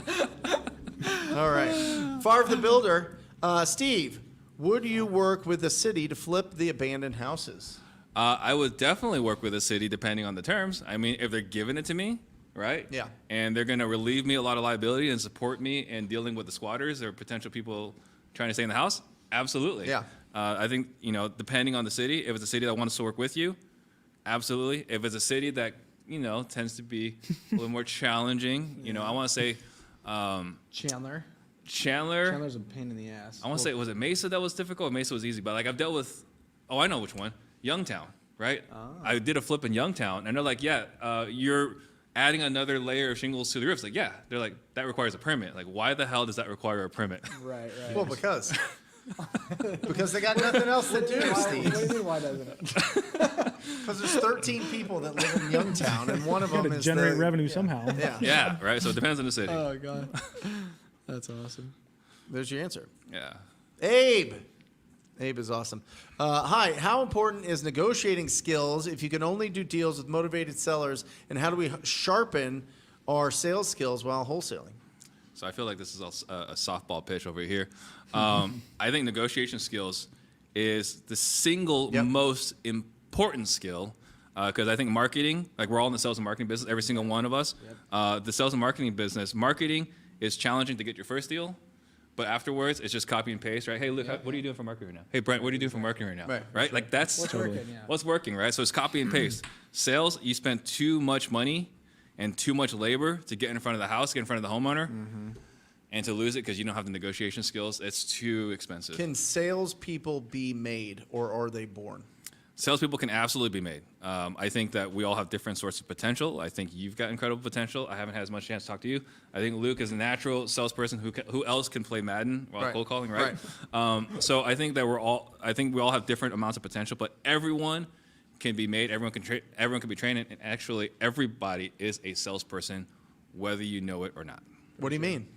All right. Favre the Builder. Steve, would you work with the city to flip the abandoned houses? I would definitely work with the city depending on the terms. I mean, if they're giving it to me, right? Yeah. And they're going to relieve me a lot of liability and support me in dealing with the squatters or potential people trying to stay in the house, absolutely. Yeah. I think, depending on the city, if it's a city that wants to work with you, absolutely. If it's a city that, tends to be a little more challenging, I want to say Chandler. Chandler. Chandler's a pain in the ass. I want to say, was it Mesa that was difficult? Mesa was easy, but like I've dealt with, I know which one, Youngtown, right? I did a flip in Youngtown, and they're like, yeah, you're adding another layer of shingles to the roofs. Like, yeah, they're like, that requires a permit. Like, why the hell does that require a permit? Right. Well, because they got nothing else to do, What do you Steve. mean? Why doesn't it? Because there's 13 people that live in Youngtown, and one of Got them to is generate the, revenue somehow. Yeah. Yeah, right. So it depends on the city. Oh god, that's awesome. There's your answer. Yeah. Abe. Abe is awesome. Hi, how important is negotiating skills if you can only do deals with motivated sellers, and how do we sharpen our sales skills while wholesaling? So I feel like this is a softball pitch over here. I think negotiation skills is the single Yep. most important skill because I think marketing, like we're all in the sales and marketing business, every single one of us. The sales and marketing business, marketing is challenging to get your first deal, but afterwards it's just copy and paste, right? Hey, look, what are you doing for marketing right now? Hey, Brent, what are you doing for marketing right now? Right. Like that's What's working? Yeah. what's working, right? So it's copy and paste. Sales, you spend too much money and too much labor to get in front of the house, get in front of the homeowner, and to lose it because you don't have the negotiation skills. It's too expensive. Can salespeople be made, or are they born? Salespeople can absolutely be made. I think that we all have different sorts of potential. I think you've got incredible potential. I haven't had as much chance to talk to you. I think Luke is a natural salesperson who else can play Madden while Right. cold calling, right? So I think that we all have different amounts of potential, but everyone can be made. Everyone can be trained, and actually everybody is a salesperson, whether you know it or not. What do you mean?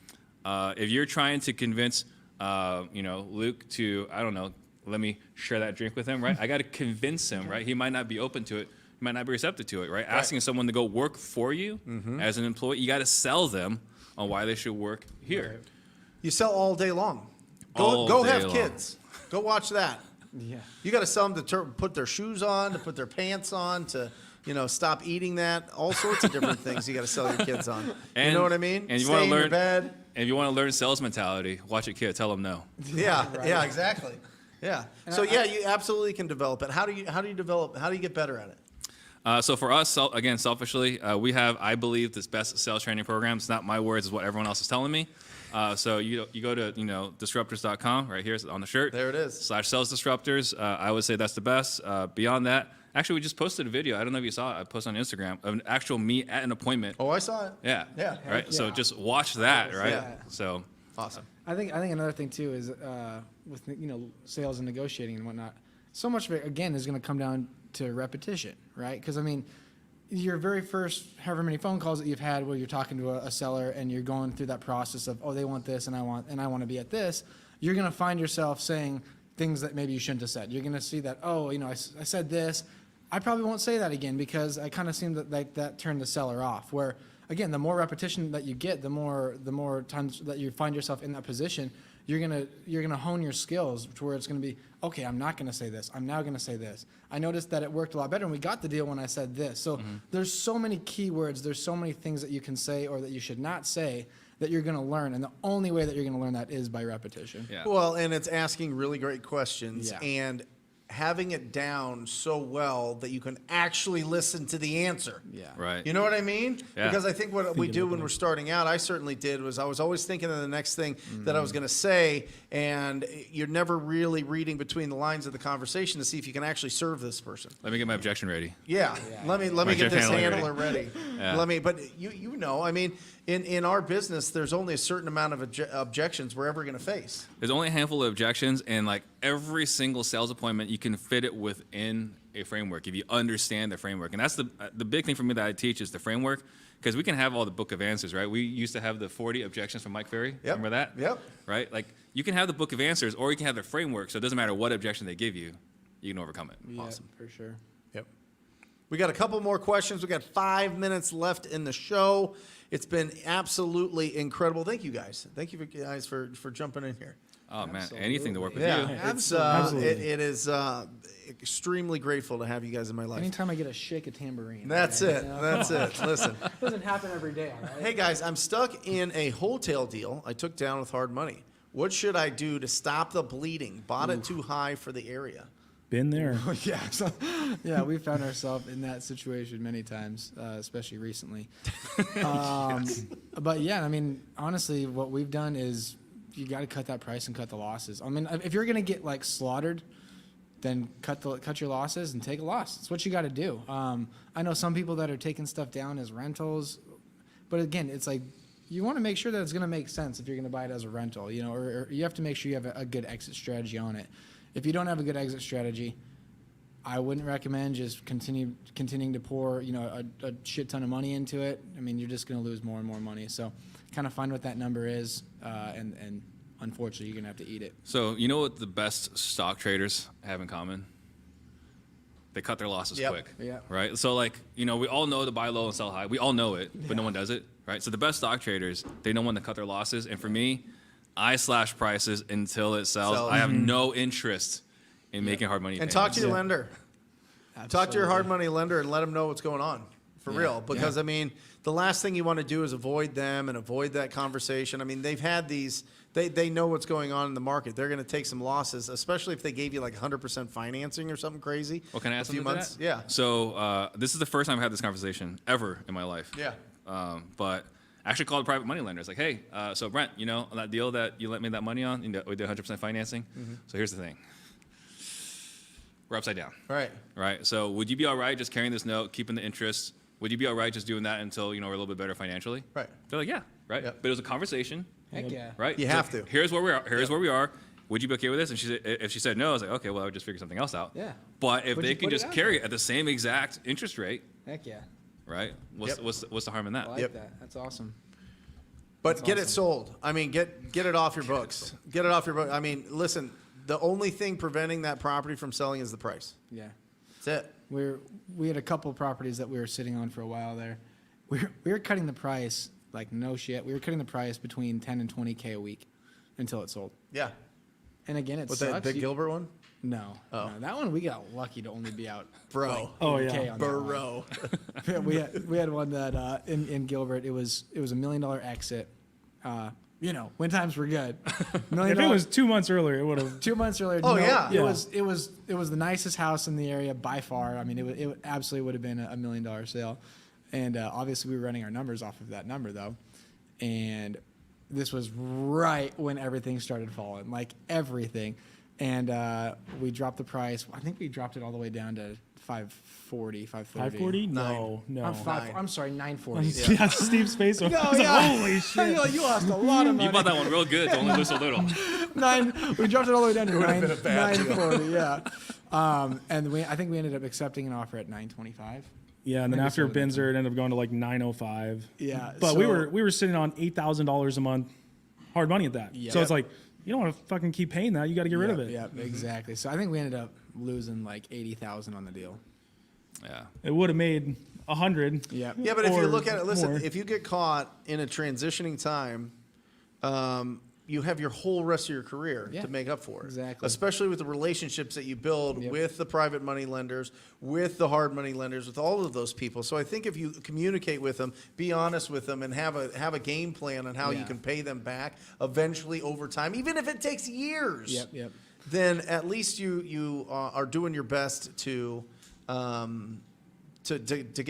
If you're trying to convince, Luke to, I don't know, let me share that drink with him, right? I got to convince him, right? He might not be open to it. He might not be receptive to it, right? Asking someone to go work for you as an employee, you got to sell them on why they should work here. You sell all day long. All Go day have long. kids. Go watch that. Yeah. You got to sell them to put their shoes on, to put their pants on, to stop eating that. All sorts of different things you got to sell your kids on. You And- know what I mean? and you Stay wanna in your learn- bed. And if you want to learn sales mentality, watch a kid, tell them no. Yeah, yeah, exactly. Yeah. So yeah, you absolutely can develop it. How do you develop? How do you get better at it? So for us, selfishly, we have, I believe, this best sales training program. It's not my words; it's what everyone else is telling me. So you go to disruptors.com right here on the shirt. There it is. /sales disruptors. I would say that's the best. Beyond that, actually, we just posted a video. I don't know if you saw it. I posted on Instagram of an actual me at an appointment. Oh, I saw it. Yeah. Yeah. Right. So Yeah. just watch that. Right. Yeah. So. Awesome. I think another thing too is with sales and negotiating and whatnot. So much of it again is going to come down to repetition, right? Because I mean, your very first however many phone calls that you've had where you're talking to a seller and you're going through that process of, oh, they want this and I want to be at this, you're going to find yourself saying things that maybe you shouldn't have said. You're going to see that, oh, I said this. I probably won't say that again because I kind of seemed that turned the seller off. Where again, the more repetition that you get, the more times that you find yourself in that position, you're gonna hone your skills to where it's gonna be, okay, I'm not gonna say this. I'm now gonna say this. I noticed that it worked a lot better, and we got the deal when I said this. So there's so many keywords, there's so many things that you can say or that you should not say that you're gonna learn, and the only way that you're gonna learn that is by repetition. Yeah. Well, and it's asking really great questions Yeah. and having it down so well that you can actually listen to the answer. Yeah. Right. You know what I mean? Yeah. Because I think what we do when we're starting out, I certainly did, was I was always thinking of the next thing that I was going to say, and you're never really reading between the lines of the conversation to see if you can actually serve this person. Let me get my objection ready. Yeah, let me My get Jeff this handler handler ready. Yeah. But I mean, in our business, there's only a certain amount of objections we're ever going to face. There's only a handful of objections, and like every single sales appointment, you can fit it within a framework if you understand the framework. And that's the big thing for me that I teach is the framework, because we can have all the book of answers, right? We used to have the 40 objections from Mike Ferry. Yep. Remember that? Yep. Right? Like, you can have the book of answers, or you can have the framework, so it doesn't matter what objection they give you, you can overcome it. Yeah, Awesome. for sure. Yep. We got a couple more questions. We got 5 minutes left in the show. It's been absolutely incredible. Thank you guys. Thank you guys for jumping in here. Oh, man, anything to work with Yeah, you. it's it is extremely grateful to have you guys in my life. Anytime I get a shake a tambourine. That's okay, it. you know? That's it. Listen. Doesn't happen every day, all right? Hey guys, I'm stuck in a wholesale deal I took down with hard money. What should I do to stop the bleeding? Bought it too high for the area. Been there. Yeah, so, yeah, we found ourselves in that situation many times, especially recently. But yeah, I mean, honestly, what we've done is you got to cut that price and cut the losses. I mean, if you're gonna get like slaughtered, then cut your losses and take a loss. That's what you got to do. I know some people that are taking stuff down as rentals, but again, it's like you want to make sure that it's gonna make sense if you're gonna buy it as a rental, you know, or you have to make sure you have a good exit strategy on it. If you don't have a good exit strategy, I wouldn't recommend just continuing to pour, you know, a shit ton of money into it. I mean, you're just going to lose more and more money. So kind of find what that number is, and unfortunately, you're going to have to eat it. So, you know what the best stock traders have in common? They cut their losses Yep. quick. Yeah. Right? So, like, you know, we all know to buy low and sell high. We all know it, but no one does it. Right? So the best stock traders, they know when to cut their losses. And for me, I slash prices until it sells. I have no interest in making hard money. And talk to your Yeah. lender. Talk to your hard money lender and let them know what's going on. For real. Because, I mean, the last thing you want to do is avoid them and avoid that conversation. I mean, they've had these, they know what's going on in the market. They're going to take some losses, especially if they gave you like 100% financing or something crazy. Well, can I ask a few something to months? that? Yeah. So this is the first time I've had this conversation ever in my life. Yeah. But I actually called a private money lender. It's like, hey, so Brent, you know, on that deal that you lent me that money on, you know, we did 100% financing. So here's the thing. We're upside down. Right. Right. So would you be all right just carrying this note, keeping the interest? Would you be all right just doing that until, you know, we're a little bit better financially? Right. They're like, yeah. Right. Yep. But it was a conversation. Heck yeah. Right. You So have to. Here's where we are. Here's where we are. Would you be okay with this? And if she said no, I was like, okay, well, I would just figure something else out. Yeah. But if But they you can put it just out carry it at the same exact interest rate, Heck yeah. right? What's the harm in that? I like Yep. that. That's awesome. But get it sold. I mean, get it off your books. Get it off your book. I mean, listen, the only thing preventing that property from selling is the price. Yeah. That's it. We had a couple properties that we were sitting on for a while there. We were cutting the price like no shit. We were cutting the price between 10 and 20K a week until it sold. Yeah. And again, it With sucks. that Big Gilbert one? No, no, that one we got lucky to only be out. Bro. Like Oh, 80K yeah. on that one. Bro. we had one that in Gilbert it was $1 million exit. You know, when times were good. If it was 2 months earlier, it would have. 2 months earlier. Oh, yeah. It was the nicest house in the area by far. I mean, it absolutely would have been a $1 million sale, and obviously we were running our numbers off of that number though, and this was right when everything started falling, like everything, and we dropped the price. I think we dropped it all the way down to 540, 530. 540? No, no. I'm sorry, 940. Yeah, Steve's face. No, I was like, yeah. holy shit. You lost a lot of money. You bought that one real good to only lose a little. We dropped it all the way down to been a bad deal. 940, yeah. And I think we ended up accepting an offer at 925. Yeah, and then Maybe after so. Binzer, it ended up going to like 905. Yeah, But so- we were sitting on $8,000 a month, hard money at that. Yeah. So it's like, you don't want to fucking keep paying that. You got to get rid of it. Yeah, exactly. So I think we ended up losing like 80,000 on the deal. Yeah. It would have made 100. Yeah. Yeah, but if you Or look at it, listen, more. if you get caught in a transitioning time, you have your whole rest of your career Yeah, to make up for it. exactly. Especially with the relationships that you build with the private money lenders, with the hard money lenders, with all of those people. So I think if you communicate with them, be honest with them, and have a game plan on how you Yeah. can pay them back eventually over time, even if it takes years. Yep. Then at least you are doing your best to get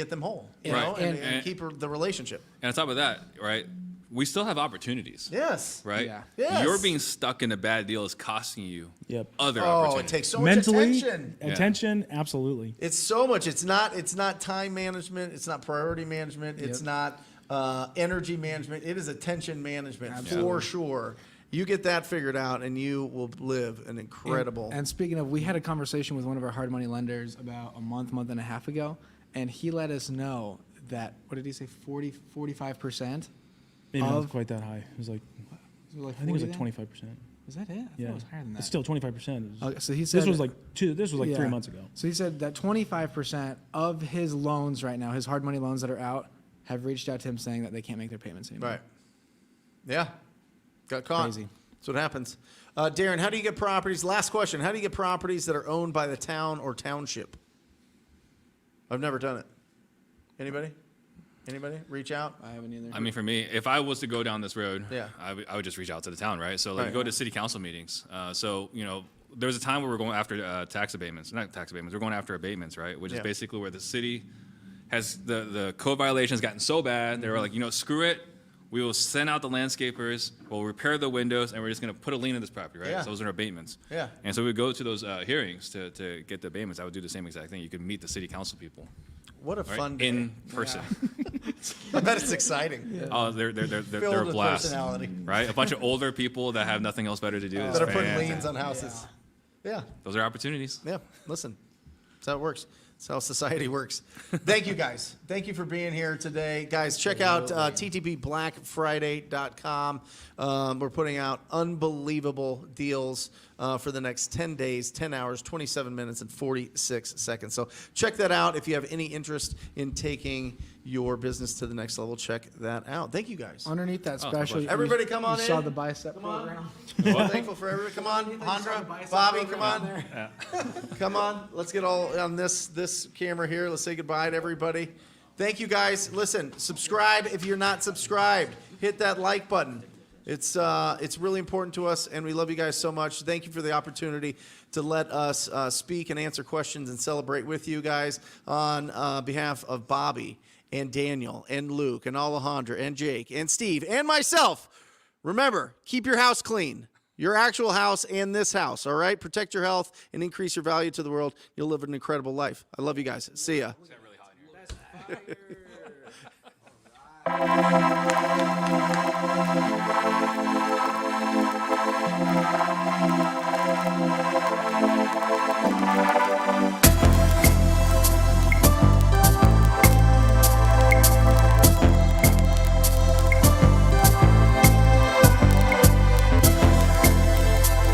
them whole, you Right. know, and And- keep the relationship. And on top of that, right, we still have opportunities. Yes. Right? Yeah. Yes. You're being stuck in a bad deal is costing you Yep. other Oh, opportunities. it takes so much Mentally, attention. attention, absolutely. It's so much. It's not time management. It's not priority management. It's not energy management. It is attention management for sure. You get that figured out, and you will live an incredible. And speaking of, we had a conversation with one of our hard money lenders about a month and a half ago, and he let us know that, what did he say, 45%? Maybe not Of- quite that high. It was like, Was it like I think it was 40 like then? 25%. Was that it? I thought Yeah, it was higher than that. It's still 25%. Okay, so he said This was like Yeah. 3 months ago. So he said that 25% of his loans right now, his hard money loans that are out, have reached out to him saying that they can't make their payments anymore. Right. Yeah. Got caught. Crazy. That's what happens. Darren, how do you get properties? Last question. How do you get properties that are owned by the town or township? I've never done it. Anybody? Anybody? Reach out? I haven't either. I mean, for me, if I was to go down this road, Yeah. I would just reach out to the town, right? So like Right. go to city council meetings. So there was a time where we're going after tax abatements, not tax abatements. We're going after abatements, right? Which Yeah. is basically where the city has the code violations gotten so bad they were like, screw it. We will send out the landscapers. We'll repair the windows, and we're just going to put a lien in this property, right? Yeah. So those are abatements. Yeah. And so we would go to those hearings to get the abatements. I would do the same exact thing. You could meet the city council people, What a right? fun day. In person. I bet it's exciting. Oh, they're Filled a with blast, personality. right? A bunch of older people that have nothing else better to do. It's That are putting fantastic. liens on houses. Yeah. Those are opportunities. Yeah. Listen, that's how it works. That's how society works. Thank you, guys. Thank you for being here today. Guys, check out ttbblackfriday.com. We're putting out unbelievable deals for the next 10 days, 10 hours, 27 minutes, and 46 seconds. So check that out. If you have any interest in taking your business to the next level, check that out. Thank you, guys. Underneath that special, Everybody come on you in. saw the bicep program. We're thankful for everybody. Come on, Andra, Bobby, come on. Come on. Let's get all on this camera here. Let's say goodbye to everybody. Thank you, guys. Listen, subscribe if you're not subscribed. Hit that like button. It's really important to us, and we love you guys so much. Thank you for the opportunity to let us speak and answer questions and celebrate with you guys on behalf of Bobby and Daniel and Luke and Alejandra and Jake and Steve and myself. Remember, keep your house clean. Your actual house and this house, all right? Protect your health and increase your value to the world. You'll live an incredible life. I love you guys. See ya.